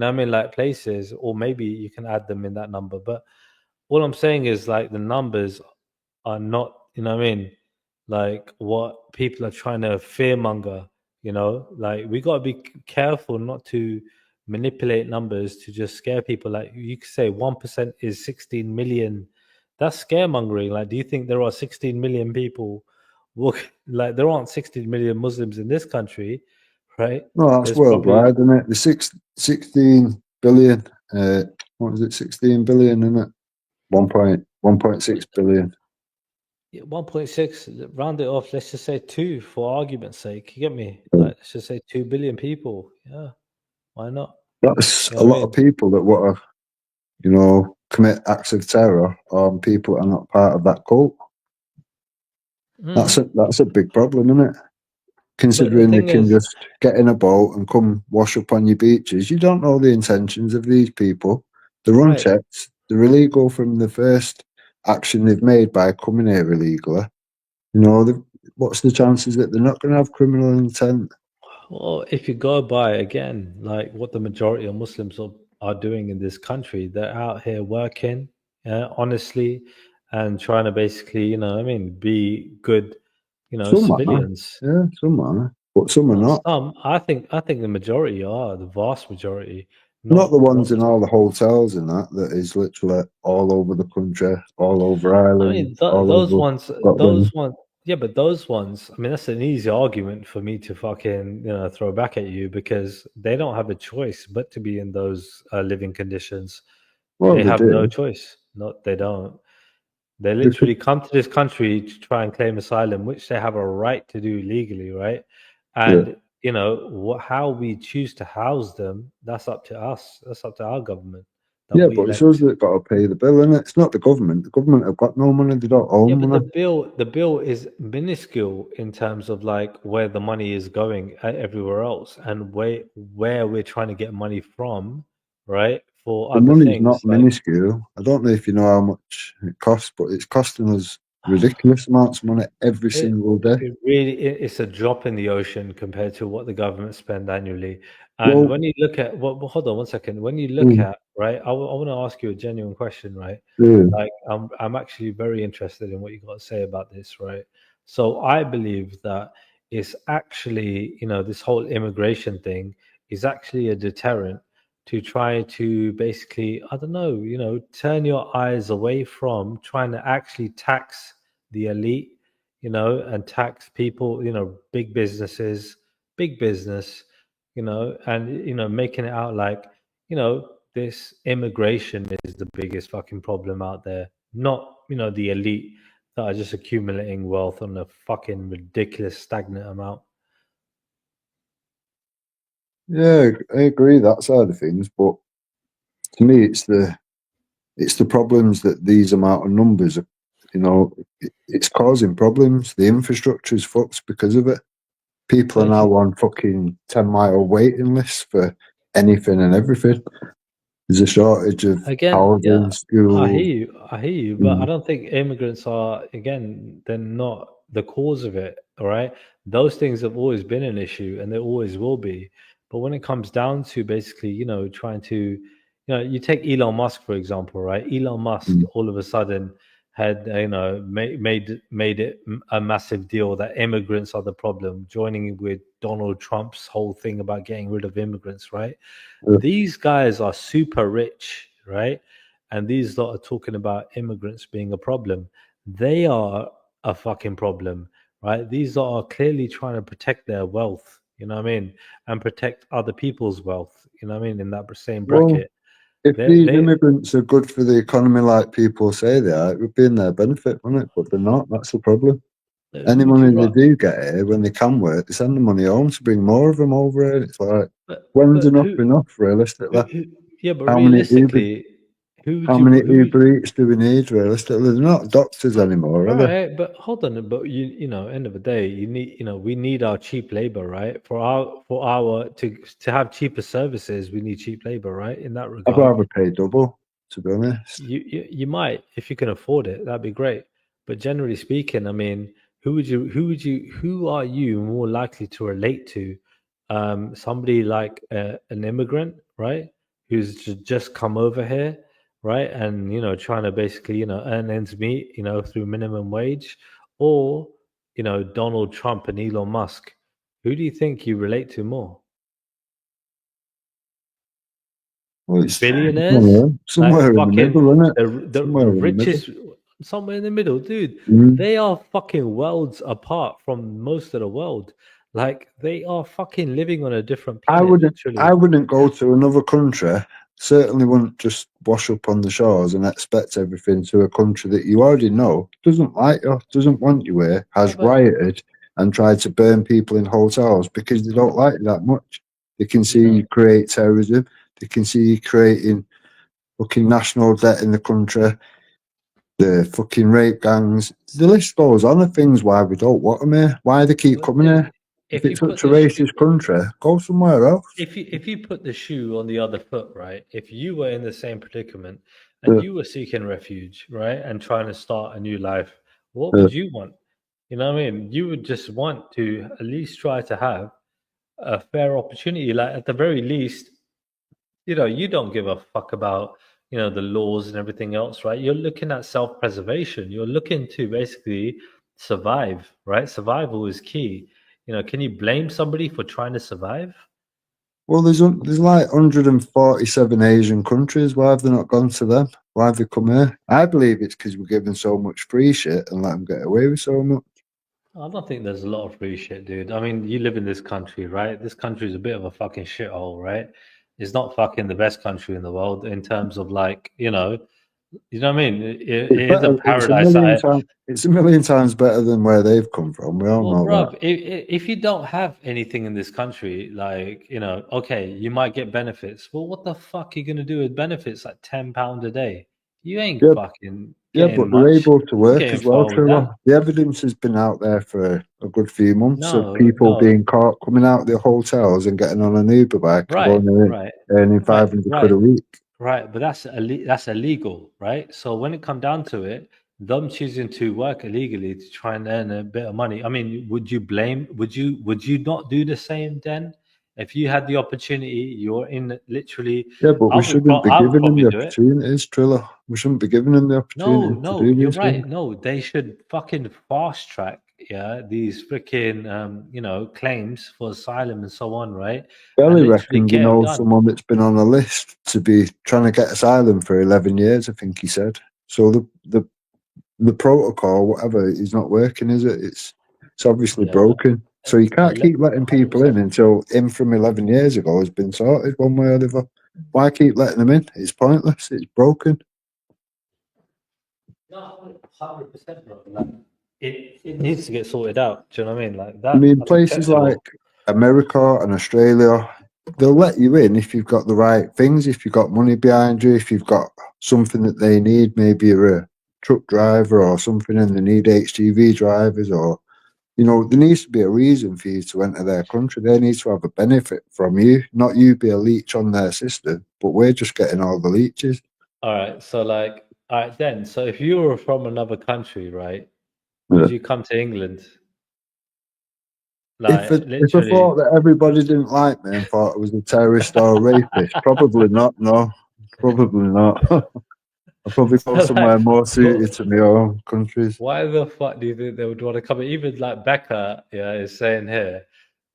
I mean, like places, or maybe you can add them in that number. But all I'm saying is like the numbers are not, what I mean, like what people are trying to fearmonger, like we got to be careful not to manipulate numbers to just scare people. Like you could say 1% is 16 million. That's scaremongering. Like, do you think there are 16 million people? Like, there aren't 16 million Muslims in this country, right? No, that's There's probably worldwide, isn't it? The 16 billion, what was it, 16 billion, isn't it? 1.6 billion. 1.6, round it off. Let's just say two for argument's sake. You get me? Like, let's just say 2 billion people. Yeah, why not? That's You a know what I lot of mean? people that want to, commit acts of terror on people that are not part of that cult. Mm. That's a big problem, isn't it? But the Considering they thing can is, just get in a boat and come wash up on your beaches. You don't know the intentions of these people. They're right? unchecked. They're illegal from the first action they've made by coming here illegally. What's the chances that they're not going to have criminal intent? Well, if you go by again, like what the majority of Muslims are doing in this country, they're out here working, honestly, and trying to basically, I mean, be good, Some are, civilians. yeah, some are, but some are Not not. some. I think the majority are the vast majority. Not the ones Not. in all the hotels and that is literally all over the country, all over I Ireland, mean, all those over ones, Scotland. yeah, but those ones, I mean, that's an easy argument for me to fucking, throw back at you because they don't have a choice but to be in those living conditions. Well, They they have no do. choice. Not, they don't. They They could, literally come to this country to try and claim asylum, which they have a right to do legally, right? yeah, And, how we choose to house them, that's up to us. That's up to our government that yeah, we but it's us elect. that got to pay the bill, and it's not the government. The government have got no money; they don't Yeah, own but money. the bill is minuscule in terms of like where the money is going everywhere else and where we're trying to get money from, right? For The other money's not things like minuscule. I don't know if you know how much it costs, but it's costing us ridiculous amounts of money every it, single day. it's a drop in the ocean compared to what the government spend annually. And Well, when you look at well, hold on one second. When you look mm, at right, I want to ask you a genuine question, right? yeah, Like I'm actually very interested in what you got to say about this, right? So I believe that it's actually, this whole immigration thing is actually a deterrent to try to basically, I don't know, turn your eyes away from trying to actually tax the elite, and tax people, big business, and making it out like, this immigration is the biggest fucking problem out there, not, the elite that are just accumulating wealth on a fucking ridiculous stagnant amount. yeah, I agree that side of things, but to me, it's the problems that these amount of numbers are. It's causing problems. The infrastructure is fucked because of it. People are But now on fucking 10-mile waiting lists for anything and everything. There's a shortage of again, yeah, housing, school. I hear you, but I Mm. don't think immigrants are, again, they're not the cause of it, all right? Those things have always been an issue and they always will be. But when it comes down to basically, trying to, you take Elon Musk, for example, right? Elon Musk Mm. all of a sudden had, made it a massive deal that immigrants are the problem, joining with Donald Trump's whole thing about getting rid of immigrants, right? Yeah, These guys are super rich, right? And these lot are talking about immigrants being a problem. They are a fucking problem, right? These lot are clearly trying to protect their wealth. You know what I mean? And protect other people's wealth. You know what I mean? In that same Well, bracket, if they these they immigrants are good for the economy like people say they are, it would be in their benefit, wouldn't it? But they're not. That's the problem. Any would you money they right? do get here, when they can work, they send the money home to bring more of them over here. It's like, when's But enough enough, realistically? who yeah, but How many Uber realistically, who would how you many who would Uber Eats do we need, realistically? They're not doctors anymore, are All they? right, but hold on, but end of the day, we need our cheap labor, right? To have cheaper services, we need cheap labor, right? In that I'd regard, rather pay double, to be honest. you might, if you can afford it, that'd be great. But generally speaking, I mean, who are you more likely to relate to? Somebody like an immigrant, right? Who's just come over here, right? And trying to basically earn ends meet, through minimum wage, or Donald Trump and Elon Musk. Who do you think you relate to more? Well, it's Billionaires, like somewhere in the fucking middle, isn't it? the Somewhere in the middle. richest, somewhere in the middle, dude. Mm. They are fucking worlds apart from most of the world. Like they are fucking living on a different I planet, wouldn't. I literally. wouldn't go to another country. Certainly wouldn't just wash up on the shores and expect everything to a country that you already know doesn't like you, doesn't want you here, Yeah, has but rioted and tried to burn people in hotels because they don't like you that much. They can see no, you create terrorism. They can see you creating fucking national debt in the country. The fucking rape gangs. The list goes on of things why we don't want them here. Why they keep but coming here. If if you it's put such a the shoe, racist country, go somewhere else. if you put the shoe on the other foot, right? If you were in the same predicament and Uh, you were seeking refuge, right, and trying to start a new life, what uh, would you want? You know what I mean? You would just want to at least try to have a fair opportunity. Like at the very least, you don't give a fuck about, the laws and everything else, right? You're looking at self-preservation. You're looking to basically survive, right? Survival is key. Can you blame somebody for trying to survive? Well, there's like 147 Asian countries. Why have they not gone to them? Why have they come here? I believe it's because we're giving so much free shit and let them get away with so much. I don't think there's a lot of free shit, dude. I mean, you live in this country, right? This country is a bit of a fucking shithole, right? It's not fucking the best country in the world in terms of like, what I mean? It It's is a better. It's a paradise. million times. It's a million times better than where they've come from. We all Well, know that. bruv, if you don't have anything in this country, like, okay, you might get benefits. Well, what the fuck are you gonna do with benefits like £10 a day? You ain't Yeah, fucking yeah, getting but they're much. able to You ain't work getting as well, far with Trilla. that. The evidence has been out there for a good few months of No, people no. being caught coming out of their hotels and getting on an Uber bike and Right, going there right, earning right, 500 quid right. a week. Right, but that's illegal, right? So when it come down to it, them choosing to work illegally to try and earn a bit of money. I mean, would you not do the same then? If you had the opportunity, you're in literally. Yeah, but we shouldn't be I would giving them probably the do it. opportunities, Trilla. We shouldn't be giving them the No, opportunity to no, do you're these things. right. No, they should fucking fast track, yeah, these freaking claims for asylum and so on, right? And Belly literally reckons he get them knows done. someone that's been on a list to be trying to get asylum for 11 years, I think he said. So the protocol, whatever, is not working, is it? It's obviously Yeah, no, broken. So you can't keep letting people in 100%. until him from 11 years ago has been sorted one way or the other. Why keep letting them in? It's pointless. It's broken. No, 100%, bro. Like, it needs to get sorted out. Do you know what I mean? Like I that's mean, places like unacceptable. America and Australia, they'll let you in if you've got the right things, if you've got money behind you, if you've got something that they need. Maybe you're a truck driver or something and they need HGV drivers, or, there needs to be a reason for you to enter their country. They need to have a benefit from you, not you be a leech on their system, but we're just getting all the leeches. All right. So like, all right then. So if you were from another country, right, would Yeah. you come to England? If Like if I literally. thought that everybody didn't like me and thought I was a terrorist or a rapist, probably not. No, probably not. I'll probably go So like, somewhere more suited what? to my own countries. Why the fuck do you think they would want to come? Even like Becca, yeah, is saying here,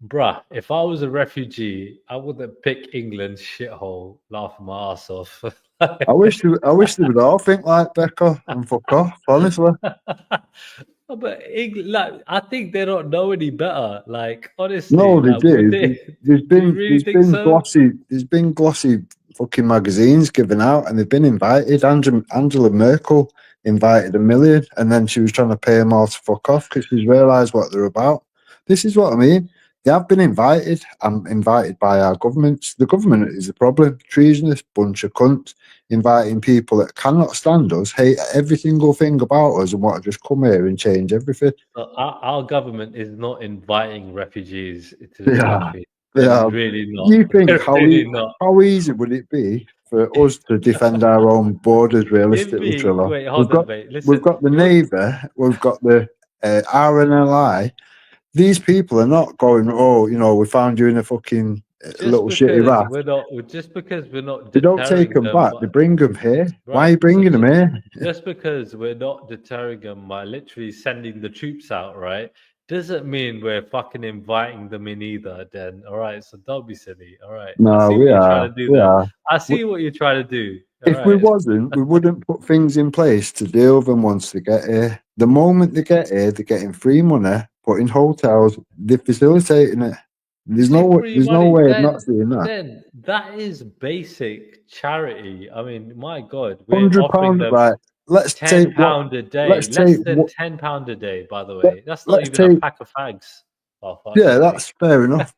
bruh, if I was a refugee, I wouldn't pick England's shithole, laughing my ass off. I wish they would all think like Becca and fuck off. Honestly, Oh, but like, I think they don't know any better. Like, honestly, No, they like, would do. they? There's Do you been really there's think been so? glossy fucking magazines given out, and they've been invited. Angela Merkel invited 1 million, and then she was trying to pay them all to fuck off because she's realised what they're about. This is what I mean. They have been invited. I'm invited by our governments. The government is the problem. Treasonous bunch of cunts inviting people that cannot stand us, hate every single thing about us, and want to just come here and change everything. Our government is not inviting refugees to They this are. country. They They're are. really not. You think They're really not. how easy would it be for us to defend our own borders Give realistically, me. Trilla? Wait, hold on, mate. We've Listen, got the you're Navy, we've got the RNLI. These people are not going, oh, we found you in a fucking just little shitty because raft. we're not. Just because we're not They don't take deterring them them. back. They bring them here. Why are Right. you So bringing them here? just because we're not deterring them by literally sending the troops out, right, doesn't mean we're fucking inviting them in either. Then, all right. So don't be silly. All right. I No, see we what you're trying are. to do We there. are. I see what you're trying to do. All If we right. wasn't, we wouldn't put things in place to deal with them once they get here. The moment they get here, they're getting free money, put in hotels, they're facilitating it. You say free There's no money, way of not seeing that. then that is basic charity. I mean, my God, we're offering £100, them right? Let's take what? £10 a day, Let's take less than what? £10 a day. By the Let, way, that's not let's even a take. pack of fags. Oh, fuck's Yeah, sake! that's fair enough.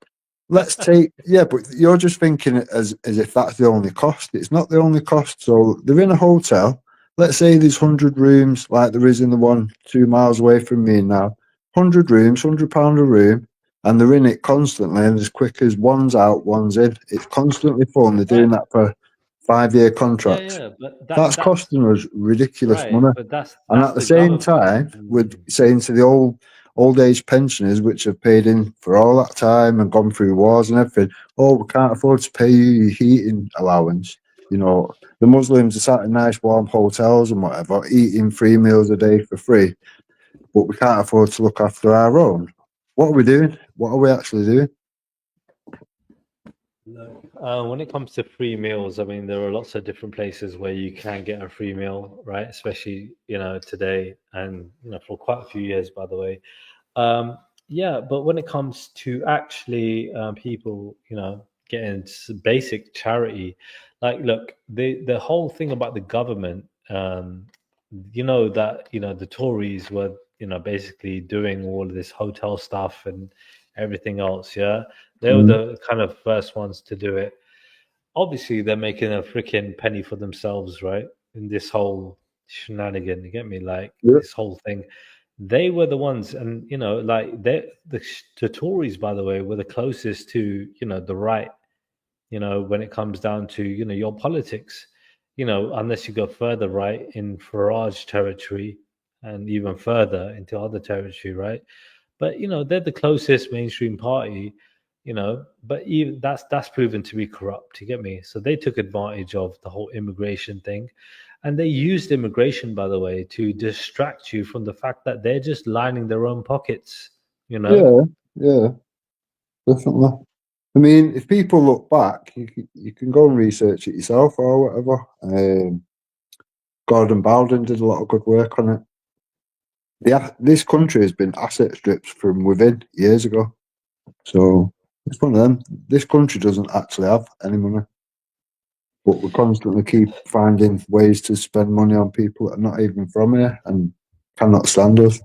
Let's take. Yeah, but you're just thinking it as if that's the only cost. It's not the only cost. So they're in a hotel. Let's say there's 100 rooms, like there is in the one 2 miles away from me now. 100 rooms, £100 a room, and they're in it constantly. And as quick as one's out, one's in. It's constantly fun. They're doing Right? that for 5-year Yeah, contracts. yeah. But That's that's costing us ridiculous right. money. But And that's at the the same government. time, we're saying to the old age pensioners, which have paid in for all that time and gone through wars and everything, oh, we can't afford to pay you your heating allowance. The Muslims are sat in nice warm hotels and whatever, eating 3 meals a day for free, but we can't afford to look after our own. What are we doing? What are we actually doing? When it comes to free meals, I mean, there are lots of different places where you can get a free meal, right? Especially, today and, for quite a few years, by the way. Yeah, but when it comes to actually people, getting basic charity, like, look, the whole thing about the government, the Tories were, basically doing all of this hotel stuff and everything else. Yeah, they were Mm. the kind of first ones to do it. Obviously, they're making a freaking penny for themselves, right? In this whole shenanigan, you get me? Like Yeah, this whole thing, they were the ones, and like the Tories, by the way, were the closest to the right. When it comes down to your politics, unless you go further right in Farage territory and even further into other territory, right? But they're the closest mainstream party, but even that's proven to be corrupt. You get me? So they took advantage of the whole immigration thing, and they used immigration, by the way, to distract you from the fact that they're just lining their own pockets. yeah, yeah, definitely. I mean, if people look back, you can go and research it yourself or whatever. Gordon Bowden did a lot of good work on it. This country has been asset stripped from within years ago. So it's one of them. This country doesn't actually have any money, but we constantly keep finding ways to spend money on people that are not even from here and cannot stand us.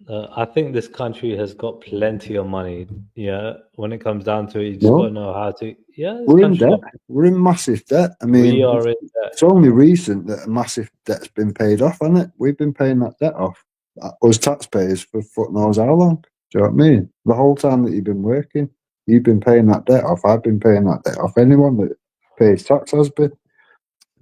I think this country has got plenty of money. Yeah, when it comes down to it, you just got to No, know how to. Yeah, this we're in country debt. got. We're in massive debt. I We mean, are in. it's only recent that a massive debt's been paid off, hasn't it? We've been paying that debt off as taxpayers for fuck knows how long. Do you know what I mean? The whole time that you've been working, you've been paying that debt off. I've been paying that debt off. Anyone that pays tax has been.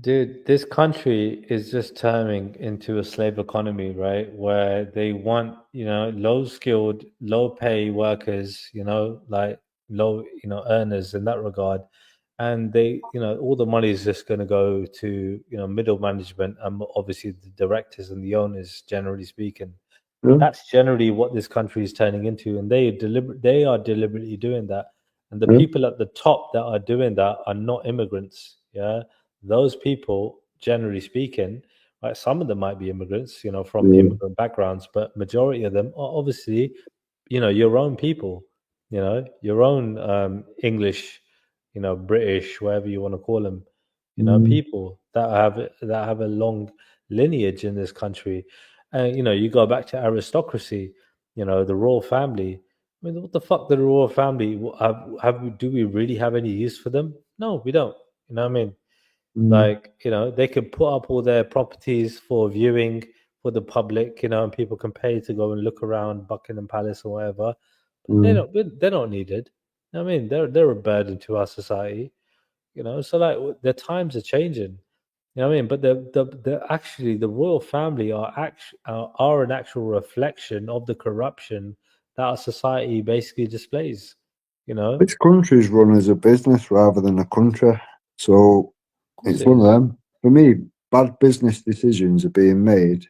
Dude, this country is just turning into a slave economy, right? Where they want, low skilled, low pay workers, like low, earners in that regard. And they, all the money is just going to go to, middle management and obviously the directors and the owners, generally speaking. Yeah, That's generally what this country is turning into. And they are deliberately doing that. And the yeah, people at the top that are doing that are not immigrants. Yeah, those people, generally speaking, Right, some of them might be immigrants, from Yeah. immigrant backgrounds, but majority of them are obviously, your own people, your own English, British, whatever you want to call them, Mm, people that have a long lineage in this country. And you go back to aristocracy, the royal family. I mean, what the fuck, the royal family? Do we really have any use for them? No, we don't. You know what I mean? mm, Like, they could put up all their properties for viewing for the public, and people can pay to go and look around Buckingham Palace or whatever. But mm. they're not needed. I mean, they're a burden to our society, So like the times are changing. You know what I mean? But the actually the royal family are an actual reflection of the corruption that our society basically displays. You know, of This country's run as a business rather than a country. So course it's it one of is. them. For me, bad business decisions are being made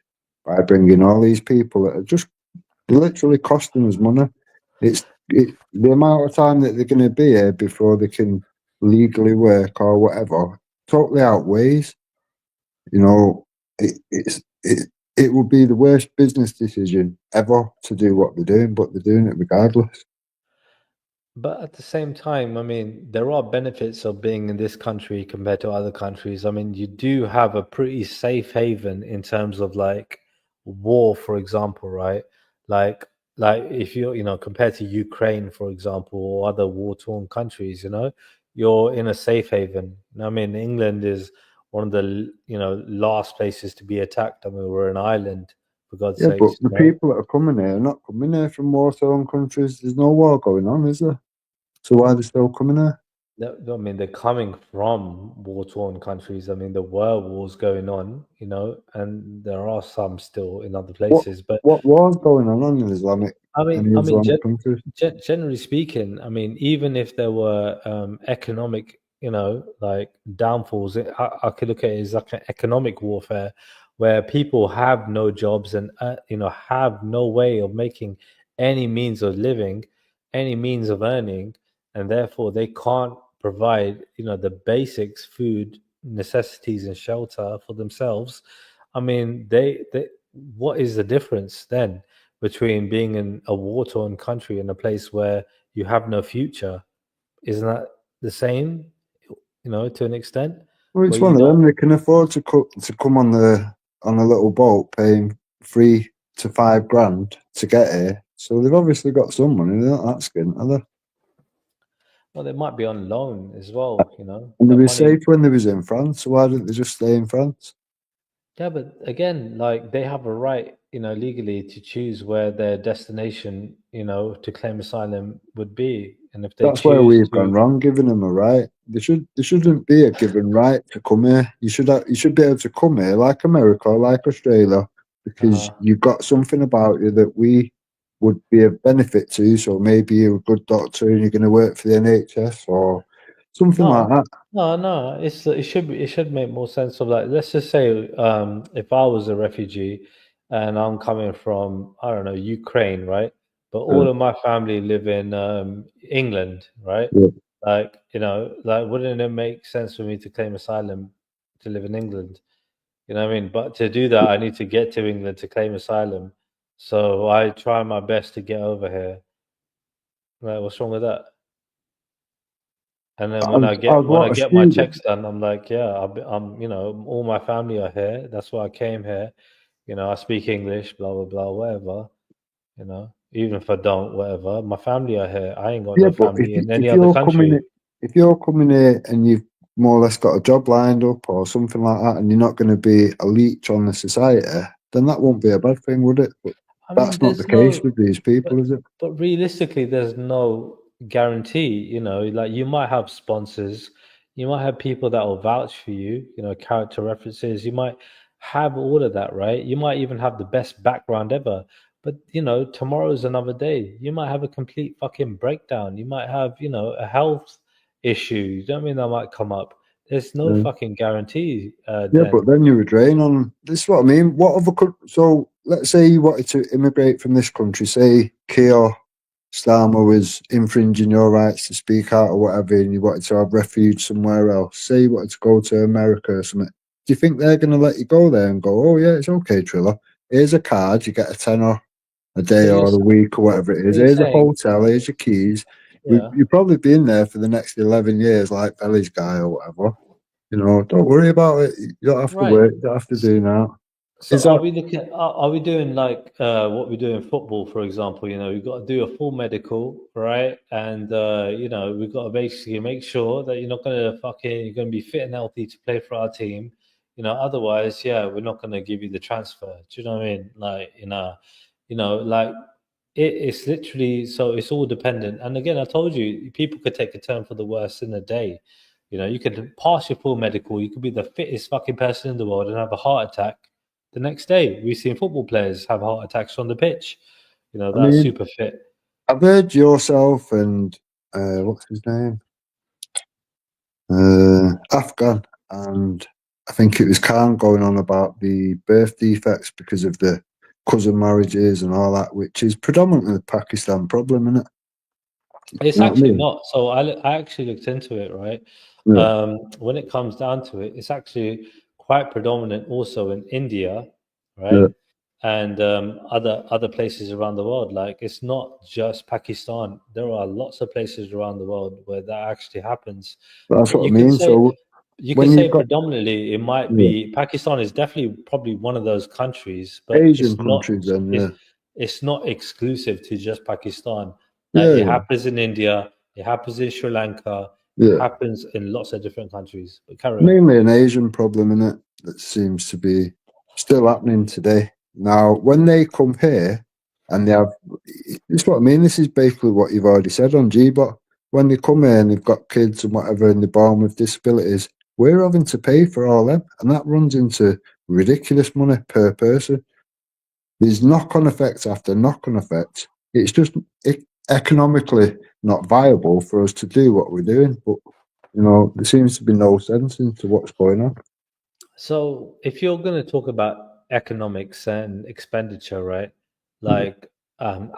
by bringing all these people that are just literally costing us money. The amount of time that they're going to be here before they can legally work or whatever totally outweighs. You know, it would be the worst business decision ever to do what they're doing, but they're doing it regardless. But at the same time, I mean, there are benefits of being in this country compared to other countries. I mean, you do have a pretty safe haven in terms of like war, for example, right? Like, like if compared to Ukraine, for example, or other war-torn countries, you're in a safe haven. I mean, England is one of the last places to be attacked. I mean, we're an island, for God's Yeah, but sakes, the people that are coming here are not coming here from war-torn countries. There's no war going on, is there? So why are they still coming here? I mean, they're coming from war-torn countries. I mean, there were wars going on, and there are some still in other What places. But what war's going on in Islamic I mean, any I mean, Islamic countries? generally speaking, I mean, even if there were economic, like downfalls, I could look at it as like an economic warfare, where people have no jobs and have no way of making any means of living, any means of earning, and therefore they can't provide, the basics, food, necessities, and shelter for themselves. I mean, they what is the difference then between being in a war-torn country and a place where you have no future? Isn't that the same, to an extent, Well, where it's one you of don't? them. They can afford to come on a little boat, paying 3 to 5 grand to get here. So they've obviously got some money. They're not that skint, are they? Well, they might be on loan as well. And they That were money. safe when they was in France. So why didn't they just stay in France? Yeah, but again, like they have a right, legally to choose where their destination, to claim asylum would be, and if they That's where choose we've gone to, wrong, giving them a right. There shouldn't be a given right to come here. You should be able to come here like America, like Australia, because uh, you've got something about you that we would be of benefit to. So maybe you're a good doctor and you're going to work for the NHS or something like no, that. no. It should make more sense of like, let's just say, if I was a refugee and I'm coming from, I don't know, Ukraine, right? But Uh, all of my family live in England, right? yeah. Like, like wouldn't it make sense for me to claim asylum to live in England? You know what I mean? But to do that, I need to get to England to claim asylum. So I try my best to get over here. Like, what's wrong with that? And then As when I what, a get my student? checks done, I'm like, yeah, I'm all my family are here. That's why I came here. I speak English, blah blah blah, whatever. Even if I don't, whatever. My family are here. I ain't got Yeah, no but family in any other country. if you're coming here and you've more or less got a job lined up or something like that, and you're not going to be a leech on the society, then that won't be a bad thing, would it? But I mean, that's not the there's case no, with these but people, is it? but realistically, there's no guarantee. Like you might have sponsors, you might have people that will vouch for you. Character references. You might have all of that, right? You might even have the best background ever. But tomorrow's another day. You might have a complete fucking breakdown. You might have a health issue. You know what I mean? That might come up. There's no Yeah. fucking guarantee, Yeah, but then. then you were drain on. This is what I mean. So let's say you wanted to immigrate from this country. Say Keir Starmer was infringing your rights to speak out or whatever, and you wanted to have refuge somewhere else. Say you wanted to go to America or something. you think they're going to let you go there and go, oh yeah, it's okay, Triller. Here's a card, you get a tenner a day So or a week or whatever it is. you're Here's a saying, hotel, here's your keys. yeah, You've probably been there for the next 11 years, like Belly's guy or whatever. You know, don't worry about it. You don't have to right. work. You don't have to do that. So Is are that we looking? Are we doing like what we do in football, for example? You know, we've got to do a full medical, right? And you know, we've got to basically make sure that you're not going to you're going to be fit and healthy to play for our team. You know, otherwise, yeah, we're not going to give you the transfer. Do you know what I mean? Like, like it's literally so it's all dependent. And again, I told you, people could take a turn for the worse in a day. You know, you could pass your full medical, you could be the fittest fucking person in the world and have a heart attack the next day. We've seen football players have heart attacks on the pitch. You know, I that's mean, super fit. I've heard yourself and what's his name? Afghan, and I think it was Khan going on about the birth defects because of the cousin marriages and all that, which is predominantly the Pakistan problem, isn't it? It's You know what I actually mean? not. So I actually looked into it, right? Yeah, When it comes down to it, it's actually quite predominant also in India, right? yeah. And other places around the world. Like it's not just Pakistan. There are lots of places around the world where that actually happens. But that's But what I mean. So you could when say you've got predominantly it might yeah, be Pakistan is definitely probably one of those countries, but Asian countries, then it's not exclusive to just Pakistan. Like yeah, it yeah, happens in India, it happens in Sri Lanka, it yeah. happens in lots of different countries. But carry on. Mainly an Asian problem, in it, that seems to be still happening today. Now, when they come here and they have, it's what I mean. This is basically what you've already said on G, but when they come here and they've got kids and whatever and they're born with disabilities, we're having to pay for all them, and that runs into ridiculous money per person. There's knock-on effects after knock-on effects. It's just economically not viable for us to do what we're doing, but there seems to be no sense into what's going on. So, if you're going to talk about economics and expenditure, right? Yeah, Like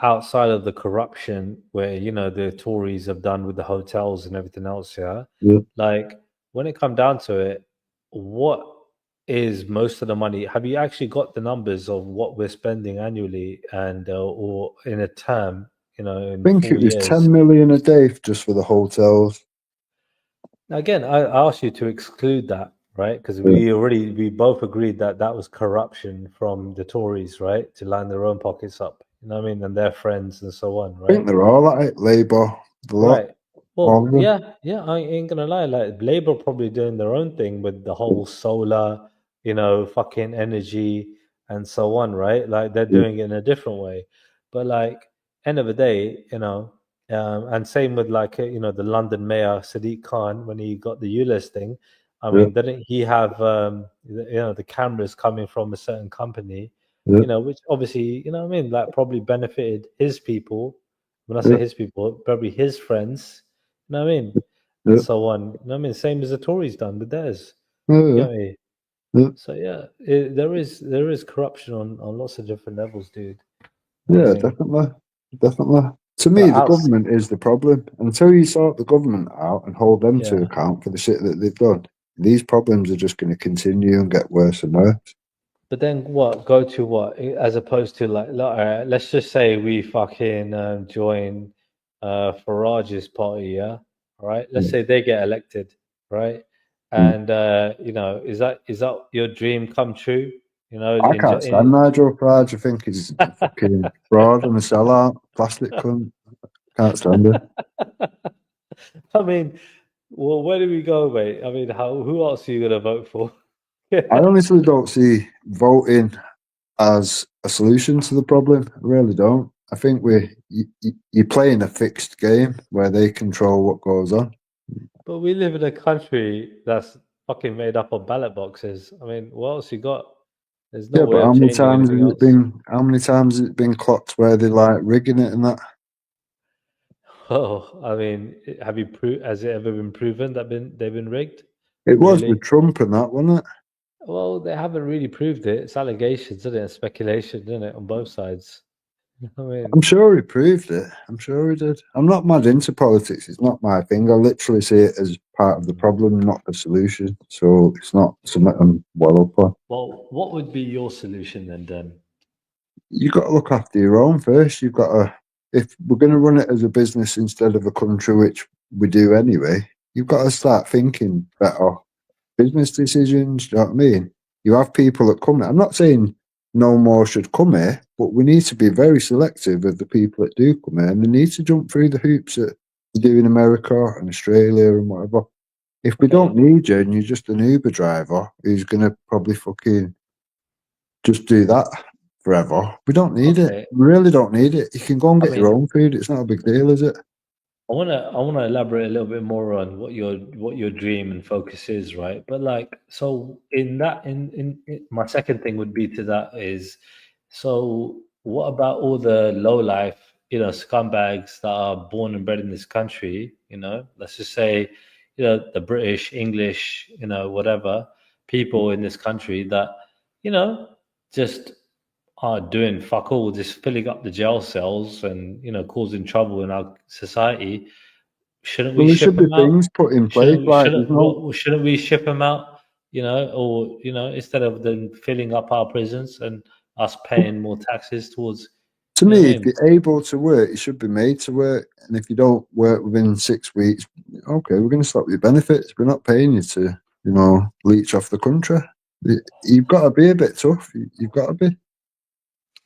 outside of the corruption where the Tories have done with the hotels and everything else, yeah. yeah. Like when it come down to it, what is most of the money? Have you actually got the numbers of what we're spending annually and or in a term, I in think it was 10 4 years? million a day just for the hotels. Again, I asked you to exclude that, right? Because Yeah. we both agreed that that was corruption from the Tories, right, to line their own pockets up. You know what I mean? And their friends and so on, I think right? they're all at it. Labour, the lot, Right. all Well, of them. yeah, I ain't gonna lie. Like Labour probably doing their own thing with the whole solar, fucking energy and so on, right? Like they're Yeah, doing it in a different way. But like end of the day, and same with like the London mayor Sadiq Khan when he got the ULEZ thing. I yeah, mean, didn't he have the cameras coming from a certain company, yeah, which obviously what I mean, like probably benefited his people. When I say yeah, his people, probably his friends, you know what I mean? And yeah, so on. You know what I mean? Same as the Tories done with theirs. You yeah, get me? yeah, So yeah, there is corruption on lots of different levels, dude. You know what I yeah, mean? definitely, definitely. To But me, the outs government is the problem. Until you sort the government out and hold them to yeah. account for the shit that they've done, these problems are just going to continue and get worse and worse. But then what? Go to what? As opposed to like, all right, let's just say we fucking join Farage's party, yeah. All right. Let's Mm. say they get elected, right? Mm. And is that your dream come true? I can't stand Nigel Farage. I think he's a fucking fraud and a sellout, plastic cunt. Can't stand it. I mean, well, where do we go, mate? I mean, who else are you gonna vote for? I honestly don't see voting as a solution to the problem. I really don't. I think you're playing a fixed game where they control what goes on. But we live in a country that's fucking made up of ballot boxes. I mean, what else you got? There's no Yeah, way but of changing anything else. how many times has it been clocked where they like rigging it and that? Oh, I mean, has it ever been proven that they've been rigged? It was with Really? Trump and that, wasn't it? Well, they haven't really proved it. It's allegations, isn't it? And speculation, isn't it, on both sides? I mean, I'm sure he proved it. I'm sure he did. I'm not mad into politics. It's not my thing. I literally see it as part of the problem, not the solution. So it's not something I'm well up on. Well, what would be your solution then? You got to look after your own first. You've got to, if we're going to run it as a business instead of a country, which we do anyway, you've got to start thinking better business decisions. Do you know what I mean? You have people that come here. I'm not saying no more should come here, but we need to be very selective of the people that do come here, and they need to jump through the hoops that they do in America and Australia and whatever. If we don't need you and you're just an Uber driver who's going to probably fucking just do that forever, we don't need it. We really don't need it. You can go and get your own food. It's not a big deal, is it? I wanna elaborate a little bit more on what your dream and focus is, right? But like, so in that, my second thing would be to that is, so what about all the low life, scumbags that are born and bred in this country? Let's just say, the British, English, whatever people in this country that, just are doing fuck all, just filling up the jail cells and causing trouble in our society. Shouldn't we Well, there ship should be them out? things put in place. Like, there's no. Shouldn't we ship them out? Or instead of them filling up our prisons and us paying more taxes towards. To You know what me, I if mean? you're able to work, you should be made to work. And if you don't work within 6 weeks, okay, we're going to stop your benefits. We're not paying you to, leech off the country. You've got to be a bit tough. You've got to be.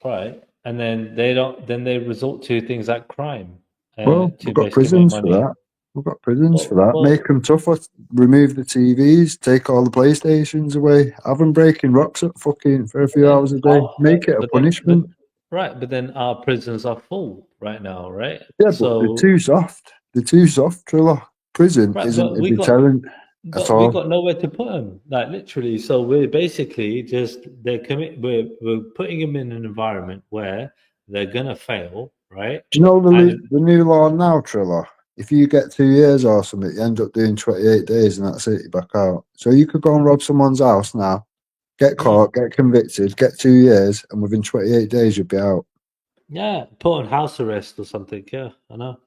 Right, and then they don't. Then they resort to things like crime Well, to we've got basically make prisons for money. that. We've got prisons for that. Well, Make them tougher. Remove the TVs. Take all the PlayStations away. Have them breaking rocks up fucking for a few hours a day. Make it a punishment. but then our prisons are full right now, right? Yeah, but they're So too soft. They're too soft, Triller. Prison right, isn't a deterrent at all. got nowhere to put them, like literally. So we're basically just we're putting them in an environment where they're gonna fail, right? Do you know And the new law now, Triller? If you get 2 years or something, you end up doing 28 days and that's it, you're back out. So you could go and rob someone's house now, get caught, get convicted, get 2 years, and within 28 days you'd be out. yeah, put on house arrest or something. Yeah, I know.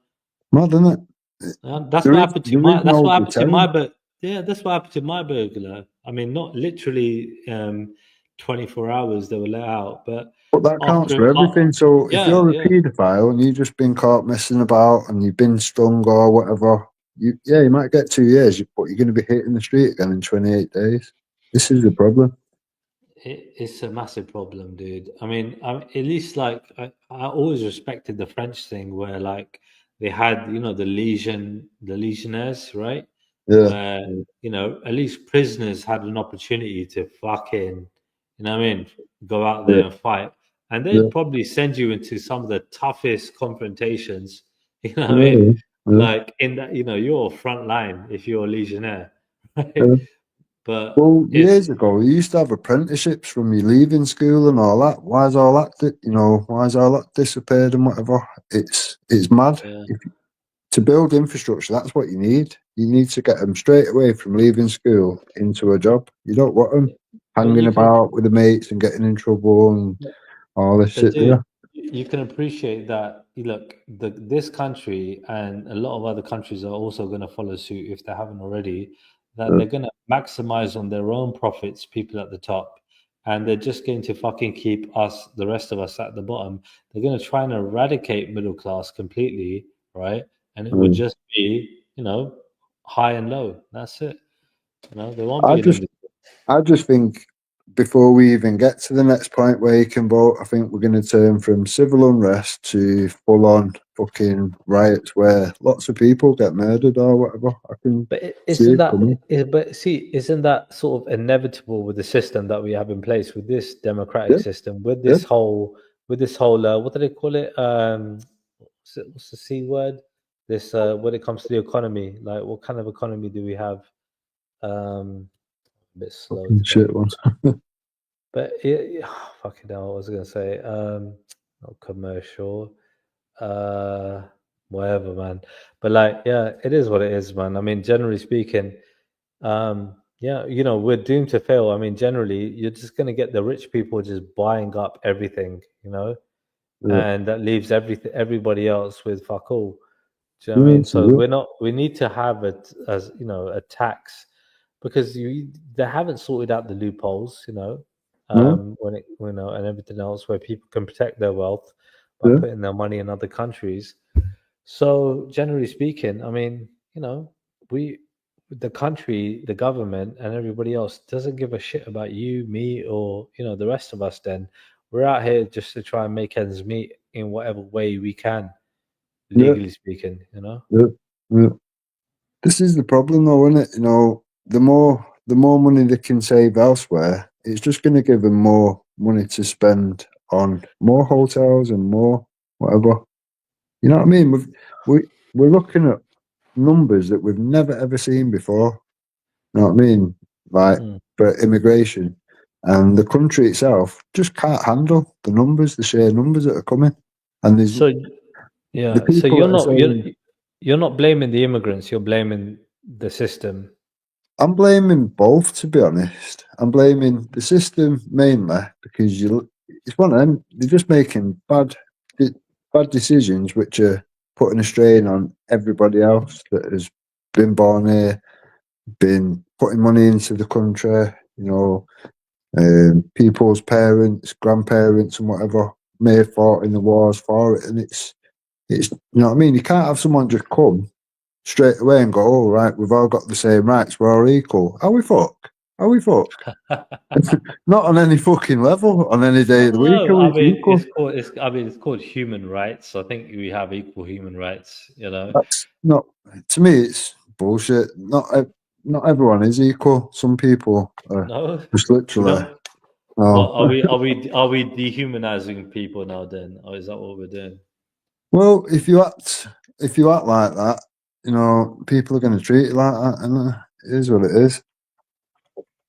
Mad, isn't it? That's There what is happened to there is my. That's no what happened to my. deterrent. But yeah, that's what happened to my burglar. I mean, not literally 24 hours they were let out, but But that counts after, for everything. So if yeah, you're a yeah, paedophile and you've just been caught messing about and you've been stung or whatever, you might get 2 years, but you're going to be hitting the street again in 28 days. This is the problem. it's a massive problem, dude. I mean, at least like I always respected the French thing where like they had the legionnaires, right? Yeah. Where at least prisoners had an opportunity to fucking what I mean, go out Yeah. there and fight, and Yeah. they'd probably send you into some of the toughest confrontations. You know what I Yeah. mean? Yeah. Like in that, you're front line if you're a legionnaire, right? Yeah. But Well, it's years ago, you used to have apprenticeships from you leaving school and all that. Why is all that, why is all that disappeared and whatever? It's mad. yeah, To build infrastructure, that's what you need. You need to get them straight away from leaving school into a job. You don't want them but hanging about with the mates and getting in trouble and all this but shit. dude, Yeah, you can appreciate that. Look, this country and a lot of other countries are also going to follow suit if they haven't already. That yeah, they're going to maximize on their own profits, people at the top, and they're just going to fucking keep us, the rest of us, at the bottom. They're going to try and eradicate middle class completely, right? And it would yeah. just be, high and low. That's it. There won't I be an just, in. I just think before we even get to the next point where you can vote, I think we're going to turn from civil unrest to full on fucking riots where lots of people get murdered or whatever. I can But see it coming. but see, isn't that sort of inevitable with the system that we have in place, with this democratic Yeah, system, with yeah. this whole what do they call it? What's the C word? This when it comes to the economy, like what kind of economy do we have? A bit slow Fucking today, shit ones. but fucking hell, I was gonna say not commercial, uh, whatever, man. But like, yeah, it is what it is, man. I mean, generally speaking, yeah, we're doomed to fail. I mean, generally, you're just gonna get the rich people just buying up everything, Yeah. and that leaves everybody else with fuck all. Do you know what I mean? Yes, So yeah. we need to have it as, you know, a tax, because they haven't sorted out the loopholes, you know, No, when it, you know, and everything else where people can protect their wealth by yeah, putting their money in other countries. So generally speaking, I mean, you know, we, the country, the government, and everybody else doesn't give a shit about you, me, or, you know, the rest of us. Then we're out here just to try and make ends meet in whatever way we can, yeah, legally speaking. You know. yeah, yeah. This is the problem, though, isn't it? You know, the more money they can save elsewhere, it's just going to give them more money to spend on more hotels and more whatever. You know what I mean? We're looking at numbers that we've never ever seen before. You know what I mean? Like Mm. for immigration, and the country itself just can't handle the numbers, the sheer numbers that are coming. And there's So the yeah, so people that are saying, you're not blaming the immigrants, you're blaming the system. I'm blaming both, to be honest. I'm blaming the system mainly because it's one of them. They're just making bad decisions, which are putting a strain on everybody else that has been born here, been putting money into the country. You know, people's parents, grandparents, and whatever may have fought in the wars for it, and it's you know what I mean. You can't have someone just come straight away and go, "Oh right, we've all got the same rights. We're all equal." Are we fuck? Are we fuck? Not on any fucking level. On any day of the week, No, are I we mean equal? it's called human rights. I think we have equal human rights, you know. That's not to me. It's bullshit. Not everyone is equal. Some people are No, just we literally. don't. No. What are we dehumanizing people now then? Or is that what we're doing? Well, if you act like that, you know, people are going to treat you like that, and it is what it is.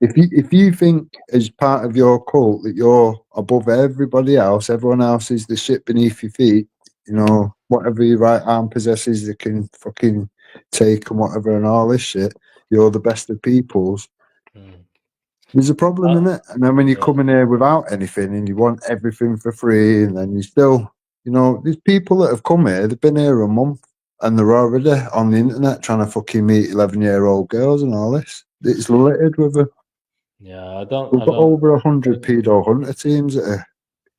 If you think as part of your cult that you're above everybody else, everyone else is the shit beneath your feet, you know, whatever your right arm possesses, they can fucking take and whatever and all this shit. You're the best of peoples. Mm. There's a problem in Uh, it, and then when you yeah. come in here without anything and you want everything for free, and then you still, you know, there's people that have come here, they've been here a month, and they're already on the internet trying to fucking meet 11-year-old girls and all this. It's littered with them. Yeah, We've I got don't. over 100 pedo hunter teams that are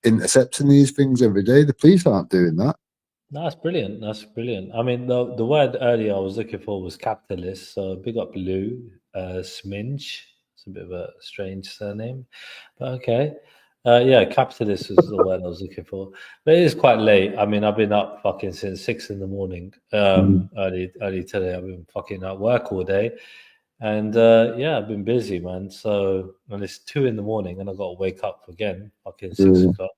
intercepting these things every day. The police aren't doing that. No, that's brilliant. That's brilliant. I mean, the word earlier I was looking for was capitalist. So big up Lou, Sminch. It's a bit of a strange surname, but okay. Yeah, capitalist was the word I was looking for. But it is quite late. I mean, I've been up fucking since 6 in the morning. Mm, Early today. I've been fucking at work all day, and yeah, I've been busy, man. So and it's 2 in the morning, and I got to wake up again, fucking six mm, o'clock.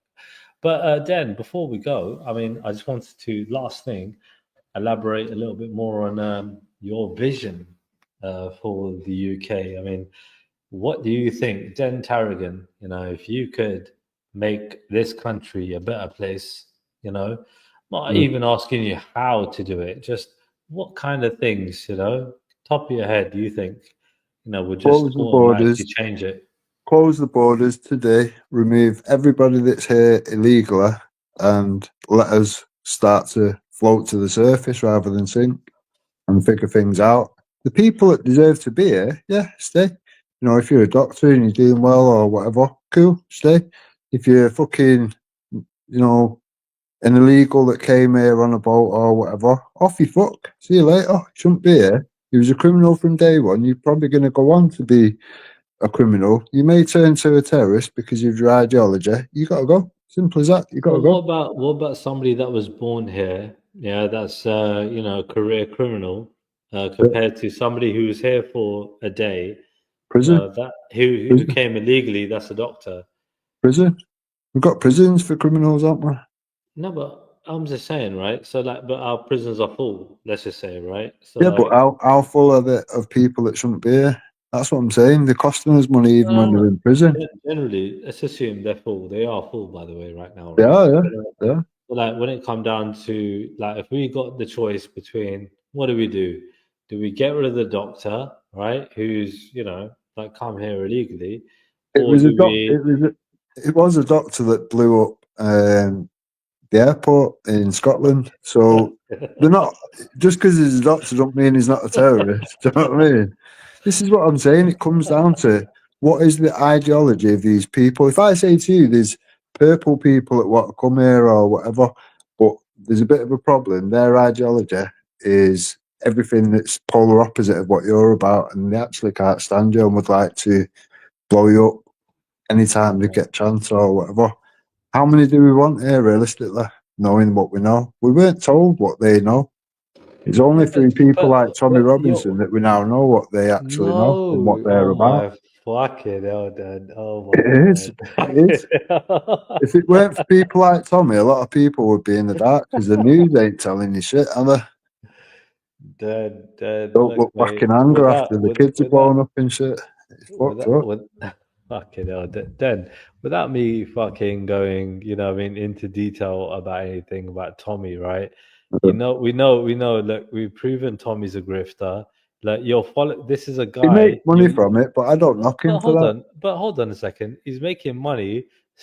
But Dan, before we go, I mean, I just wanted to last thing elaborate a little bit more on your vision for the UK. I mean, what do you think, Dan Tarragon? You know, if you could make this country a better place, you know, not mm. even asking you how to do it, just what kind of things, you know, top of your head, do you think, you know, would just Close the automatically borders. change it? Close the borders today. Remove everybody that's here illegally, and let us start to float to the surface rather than sink and figure things out. The people that deserve to be here, yeah, stay. You know, if you're a doctor and you're doing well or whatever, cool, stay. If you're fucking, you know, an illegal that came here on a boat or whatever, off you fuck. See you later. Shouldn't be here. He was a criminal from day one. You're probably going to go on to be a criminal. You may turn to a terrorist because of your ideology. You got to go. Simple as that. You got to Well, go. what about somebody that was born here? Yeah, that's you know, a career criminal Yeah. compared to somebody who's here for a day. You Prison, know that who prison, came illegally. That's a doctor. prison. We've got prisons for criminals, haven't we? No, but I'm just saying, right? So like, but our prisons are full. Let's just say, right? So Yeah, but like, how full are they of people that shouldn't be here? That's what I'm saying. They're costing us money even when they're in prison. generally, let's assume they're full. They are full, by the way, right now, right? Yeah, yeah, But, yeah. like when it come down to like, if we got the choice between what do we do? Do we get rid of the doctor, right? Who's, you know, like come here illegally, It or was a do doc. we? It was a doctor that blew up the airport in Scotland. So they're not, just because he's a doctor don't mean he's not a terrorist. Do you know what I mean? This is what I'm saying. It comes down to what is the ideology of these people. If I say to you, there's purple people that want to come here or whatever, but there's a bit of a problem. Their ideology is everything that's polar opposite of what you're about, and they actually can't stand you and would like to blow you up anytime they get a chance or whatever. How many do we want here, realistically, knowing what we know? We weren't told what they know. It's only Yeah, through people like Tommy but Robinson that we now know what they actually know and what no, they're oh about. my fucking hell, Dad. Oh It my is. word. It is. If it weren't for people like Tommy, a lot of people would be in the dark because the news ain't telling you shit, are they? Dad, Don't look, look back mate, in anger after the kids are blown up and shit. It's fucked up. with fucking hell, then without me fucking going, I mean, into detail about anything about Tommy, right? We know. Look, we've proven Tommy's a grifter. Like, this is a He guy. makes money from it, but I don't knock him But for hold that. on, a second. He's making money,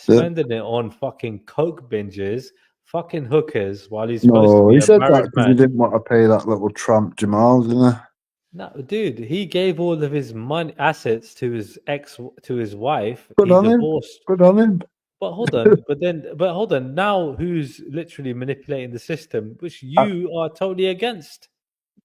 Yeah. spending it on fucking coke binges, fucking hookers, while he's supposed to No, be he a said that married because he man. didn't want to pay that little tramp Jamal, didn't he? No, dude, he gave all of his money assets to his wife. Good He on him. divorced. Good on him. But hold on. Now, who's literally manipulating the system, which Uh, you are totally against?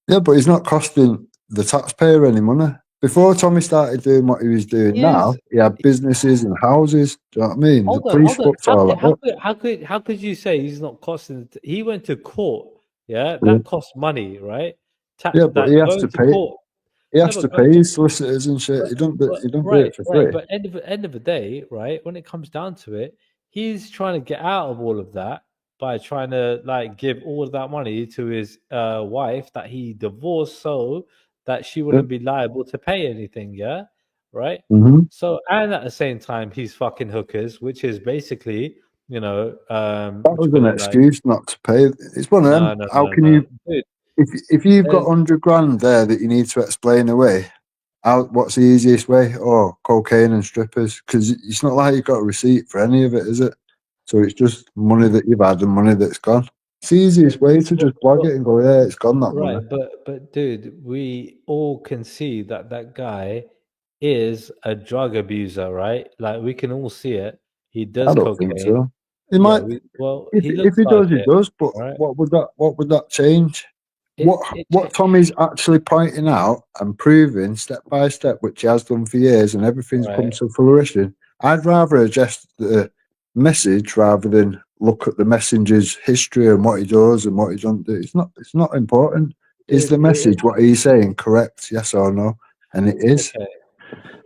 Yeah, but he's not costing the taxpayer any money. Before Tommy started doing what he was doing Yes. now, he had businesses and houses. Do you know what I mean? The police Hold on. fucked all that up. How could you say he's not costing? He went to court. Yeah, Yeah, that costs money, right? yeah, but That he has to going to pay. court. He No, has but to go pay to his solicitors and shit. but, He don't. but He don't do right, it for right. free. But end of the day, right? When it comes down to it, he's trying to get out of all of that by trying to like give all of that money to his wife that he divorced, so that she Yeah. wouldn't be liable to pay anything. Yeah, right. Mm-hmm. So, and at the same time, he's fucking hookers, which is basically, That what you was an call it, like, excuse not to pay. It's one of no, them. no, How no, can no, you, dude. if you've got There's, 100 grand there that you need to explain away? What's the easiest way? Oh, cocaine and strippers. Because it's not like you've got a receipt for any of it, is it? So it's just money that you've had and money that's gone. It's the easiest way to just blog but, it and go, yeah, it's gone, that money. right, but dude, we all can see that that guy is a drug abuser, right? Like, we can all see it. He I does don't think cocaine. so. He Yeah, might, he if looks he like does, he it, does. But right? what would that change? It, What it, what Tommy's actually pointing out and proving step by step, which he has done for years, and everything's come right? to fruition. I'd rather adjust the message rather than look at the messenger's history and what he does and what he doesn't do. It's not important. Is Dude, the message what he's saying correct? Yes or no? And it is. okay.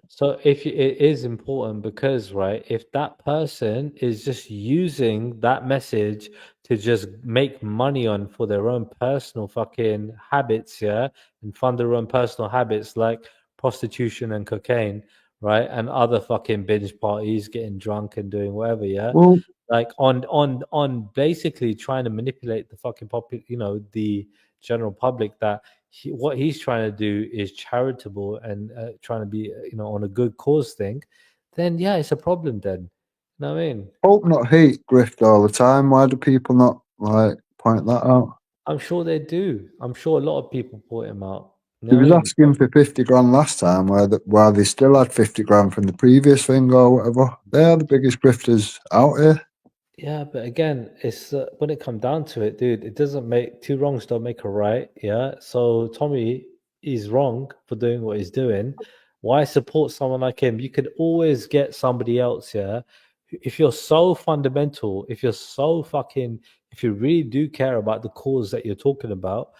So it is important because, right, if that person is just using that message to just make money on for their own personal fucking habits, yeah, and fund their own personal habits like prostitution and cocaine, right, and other fucking binge parties, getting drunk and doing whatever, yeah, Well, like on basically trying to manipulate the fucking the general public, that what he's trying to do is charitable and trying to be on a good cause thing, then yeah, it's a problem then. You know what I mean? hope not hate grift all the time. Why do people not like point that out? I'm sure they do. I'm sure a lot of people point him out. You He know what was I mean? asking for 50 grand last time, while they still had 50 grand from the previous thing or whatever. They are the biggest grifters out here. Yeah, but again, it's when it comes down to it, dude, it doesn't make two wrongs don't make a right. Yeah. So Tommy is wrong for doing what he's doing. Why support someone like him? You could always get somebody else. Yeah. If you're so fundamental, if you're so fucking, if you really do care about the cause that you're talking about,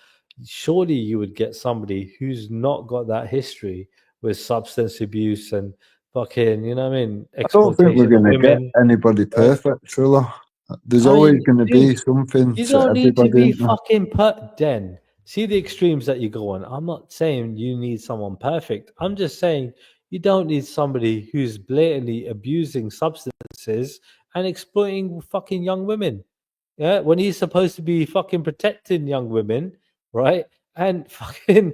surely you would get somebody who's not got that history with substance abuse and fucking, what I mean, I don't think we're exploitation of going to get women, anybody right? perfect, Trilla. There's I always mean, going to dude, be something you to don't need to everybody, be isn't there? fucking Den. See the extremes that you go on. I'm not saying you need someone perfect. I'm just saying you don't need somebody who's blatantly abusing substances and exploiting fucking young women. Yeah, when he's supposed to be fucking protecting young women, right? And fucking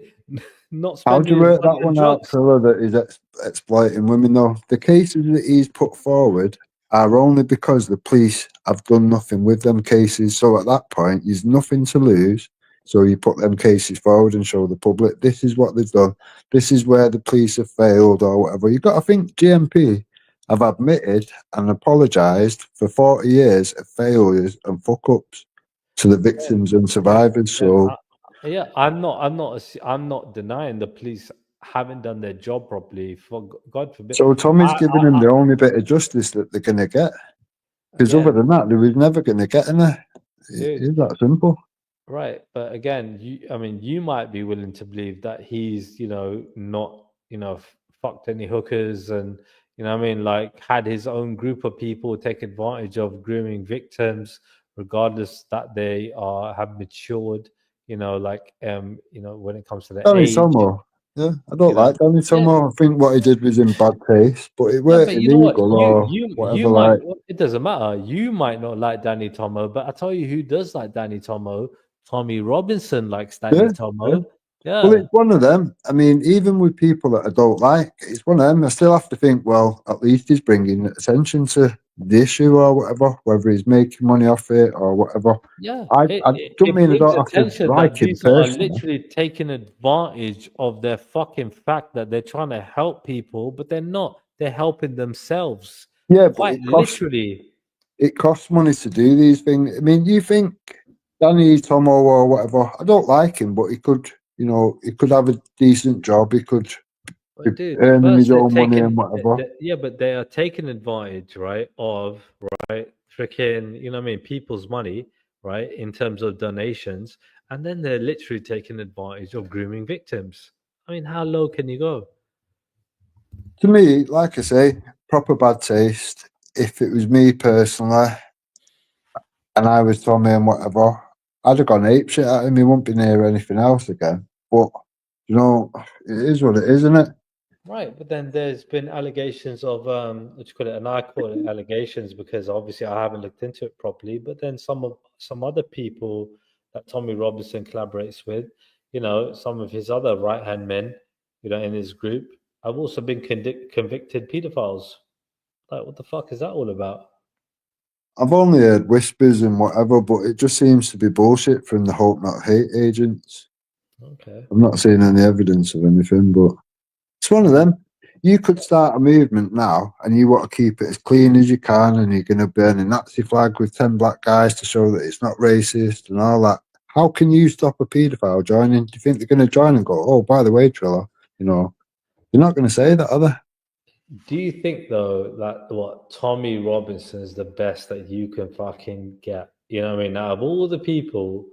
not How do you spending his work money that on one out, drugs. Trilla, that he's exploiting women, though? The cases that he's put forward are only because the police have done nothing with them cases. So at that point, there's nothing to lose. So you put them cases forward and show the public this is what they've done. This is where the police have failed or whatever. You've got to think GMP have admitted and apologised for 40 years of failures and fuck ups to the victims and survivors. So Yeah, I'm not denying the police haven't done their job properly. For God forbid. Tommy's I, giving them the only bit of justice that they're going to get. Because other again, than that, they was never going to get in there. dude, It's that simple. right, but again, I mean, you might be willing to believe that he's, not, fucked any hookers and, what I mean, like had his own group of people take advantage of grooming victims, regardless that they have matured, when it comes to their Danny age, Tomo. Yeah, I you don't know. like Danny Yeah, Tomo. I think what he did was in bad taste, but it yeah, weren't but you know what? illegal You or you you whatever. might. Like, Well, it doesn't matter. You might not like Danny Tomo, but I tell you who does like Danny Tomo. Tommy Robinson likes Danny yeah, yeah. Tomo. Well, Yeah, it's one of them. I mean, even with people that I don't like, it's one of them. I still have to think, well, at least he's bringing attention to the issue or whatever, whether he's making money off it or whatever. yeah. I don't It mean I brings don't have to attention that like him these are personally. literally taking advantage of their fucking fact that they're trying to help people, but they're not. They're helping themselves. Yeah, but Quite it costs literally. money to do these things. I mean, you think Danny Tomo or whatever? I don't like him, but he could, he could have a decent job. He could be But dude, earning first his they're own money taking, and whatever. yeah, but they are taking advantage, right, of freaking, what I mean, people's money, right, in terms of donations, and then they're literally taking advantage of grooming victims. I mean, how low can you go? To me, like I say, proper bad taste. If it was me personally and I was Tommy and whatever, I'd have gone ape shit at him. He wouldn't be near anything else again. But it is what it is, isn't it? Right, but then there's been allegations of what you call it, and I call it allegations because obviously I haven't looked into it properly. But then some other people that Tommy Robinson collaborates with, some of his other right hand men, in his group, have also been convicted pedophiles. Like, what the fuck is that all about? I've only heard whispers and whatever, but it just seems to be bullshit from the Hope Not Hate agents. Okay. I'm not seeing any evidence of anything, but it's one of them. You could start a movement now and you want to keep it as clean as you can and you're going to burn a Nazi flag with 10 black guys to show that it's not racist and all that. How can you stop a paedophile joining? Do you think they're going to join and go, oh, by the way, Triller, they're not going to say that, are they? Do you think though that what Tommy Robinson is the best that you can fucking get? You know what I mean? Out of all the people,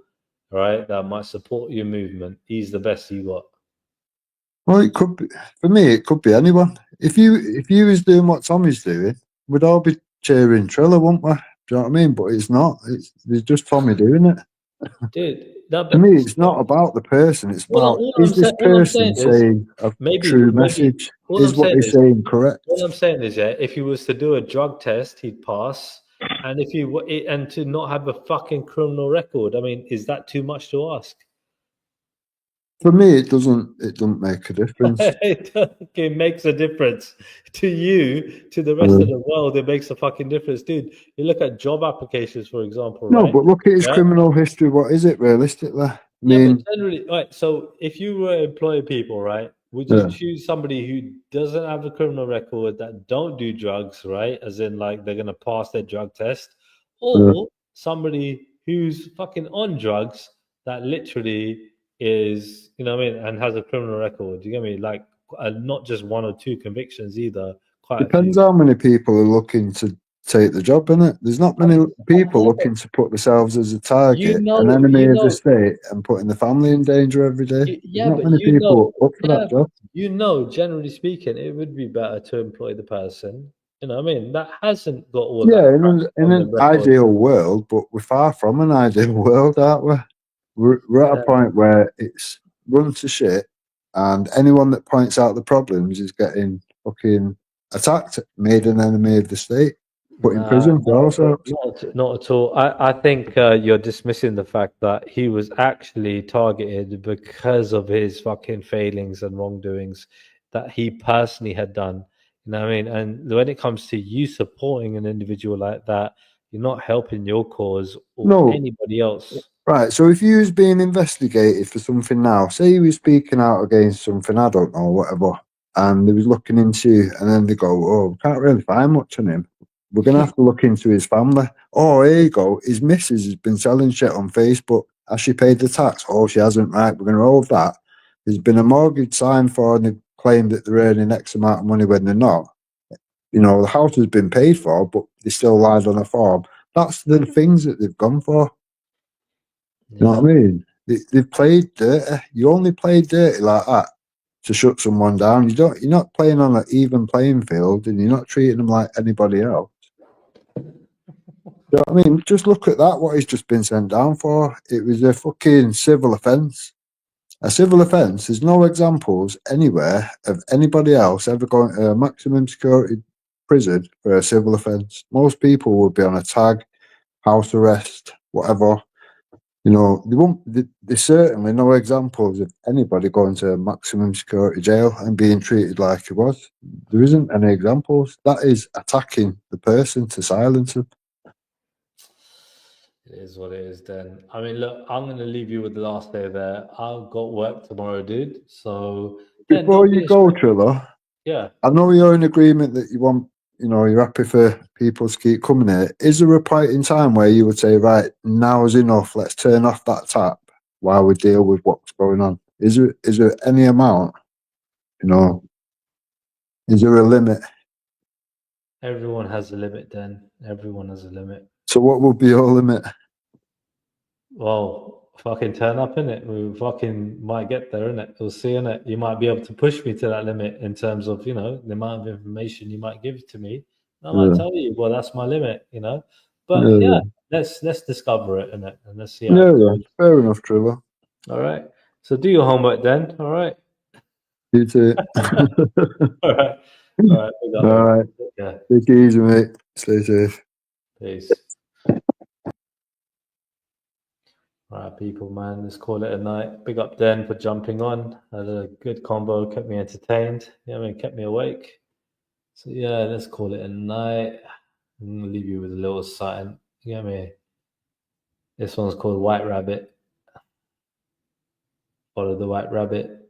right, that might support your movement, he's the best you got. Well, it could be, for me, it could be anyone. If you was doing what Tommy's doing, we'd all be cheering Triller, wouldn't we? Do you know what I mean? But it's not. It's just Tommy doing it. Dude, no, To but me, it's not about the person. It's about, is this all I'm saying person is saying a maybe true message? all I'm Is what saying they're is saying correct? all I'm saying is yeah, if he was to do a drug test, he'd pass, and if you and to not have a fucking criminal record, I mean, is that too much to ask? For me, it doesn't make a difference. It makes a difference to you, to the rest Uh, of the world. It makes a fucking difference, dude. You look at job applications, for example, no, right? but look at his Yeah, criminal history. What is it realistically? I yeah, but mean, generally, right. So, if you were employing people, right, would you yeah, choose somebody who doesn't have a criminal record, that don't do drugs, right? As in, like they're gonna pass their drug test, yeah. or somebody who's fucking on drugs that literally is, what I mean, and has a criminal record. Do you get me? Like, not just one or two convictions either, quite a Depends few. how many people are looking to take the job, innit? There's not many people Yeah, but looking to put themselves as a you target, an know, enemy of the state, and putting the family in danger every day. There's yeah, not but many people up for yeah, that job. generally speaking, it would be better to employ the person. What I mean, that hasn't got all that Yeah, crap in on the an record. ideal world, but we're far from an ideal world, aren't we? We're at a Yeah, point where it's run to shit, and anyone that points out the problems is getting fucking attacked, made an enemy of the state, put in nah, prison for all sorts. not at all. I think you're dismissing the fact that he was actually targeted because of his fucking failings and wrongdoings that he personally had done. You know what I mean? And when it comes to you supporting an individual like that, you're not helping your cause or No. anybody else. Right, so if you was being investigated for something now, say you was speaking out against something, I don't know, whatever, and they was looking into you, and then they go, oh, we can't really find much on him. We're going to have to look into his family. Oh, here you go. His missus has been selling shit on Facebook. Has she paid the tax? Oh, she hasn't. Right, we're going to hold that. There's been a mortgage signed for, and they claim that they're earning X amount of money when they're not. You know, the house has been paid for, but they still lied on a form. That's the things that they've gone for. You know what I mean? They've played dirty. You only play dirty like that to shut someone down. You're not playing on an even playing field, and you're not treating them like anybody else. You know what I mean? Just look at that. What he's just been sent down for. It was a fucking civil offence. A civil offence. There's no examples anywhere of anybody else ever going to a maximum security prison for a civil offence. Most people would be on a tag, house arrest, whatever. You know, there's certainly no examples of anybody going to maximum security jail and being treated like he was. There isn't any examples. That is attacking the person to silence them. It is what it is then. I mean, look, I'm going to leave you with the last day there. I've got work tomorrow, dude. So, yeah, Before don't be you go, a Triller, Yeah. I know you're in agreement that you want, you know, you're happy for people to keep coming here. Is there a point in time where you would say, right, now is enough, let's turn off that tap while we deal with what's going on? Is there any amount, you know, is there a limit? Everyone has a limit then. Everyone has a limit. So what would be your limit? Well, fucking turn up, innit? We fucking might get there, innit? We'll see, innit? You might be able to push me to that limit in terms of, you know, the amount of information you might give to me. I might Yeah. tell you, well, that's my limit, you know? But Yeah, yeah, let's discover it, innit? And let's see how yeah, it yeah. goes. Fair enough, Trevor. All right. So do your homework then. All right. You too. All right. All right. We got All right. Yeah. Take it easy, mate. Stay safe. Peace. All right, people, man. Let's call it a night. Big up Den for jumping on. Had a good combo. Kept me entertained. Yeah, I mean, kept me awake. So yeah, let's call it a night. I'm gonna leave you with a little something. You get me? This one's called White Rabbit. Follow the White Rabbit.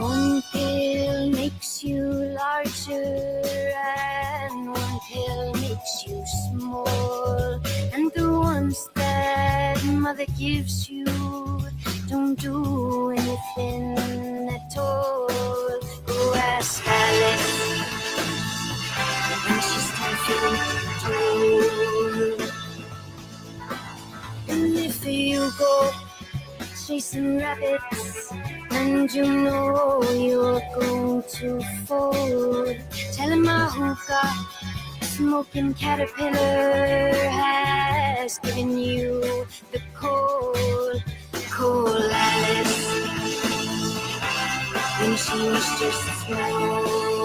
One pill makes you larger, and one pill makes you small. And the ones that mother gives you don't do anything at all. Go ask Alice when she's 10 feet tall. And if you go chasing rabbits, and you know you're going to fall, tell him my hookah smoking caterpillar has given you the cold, cold Alice when she was just small.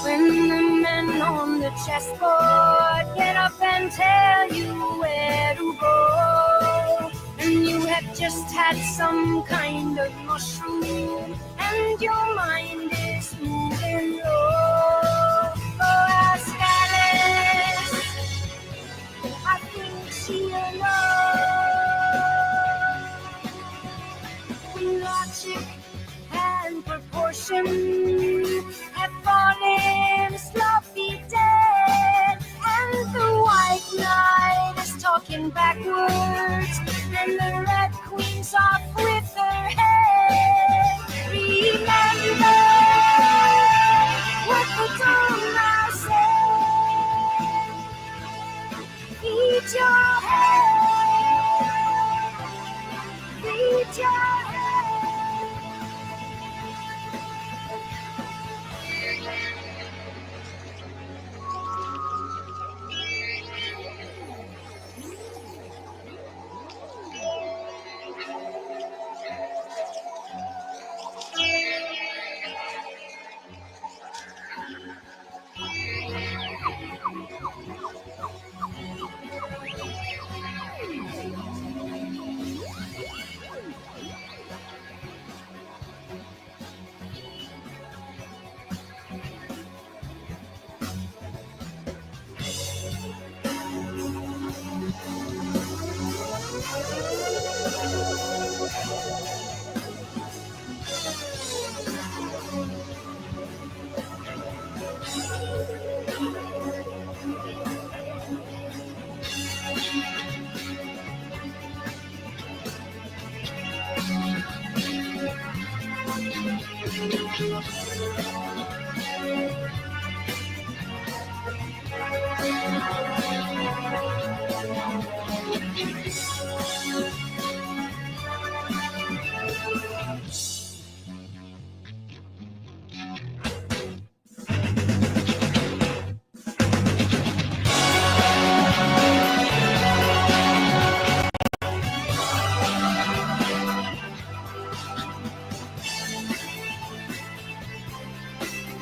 When the men on the chessboard get up and tell you where to go, and you have just had some kind of mushroom, and your mind is moving low, go ask Alice, I think she'll know. Logic and proportion have fallen sloppy dead, and the white knight is talking backwards, and the red queen's off with her head. Remember what the Dharma said. Feed your head. Feed your head.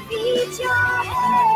Feed your head.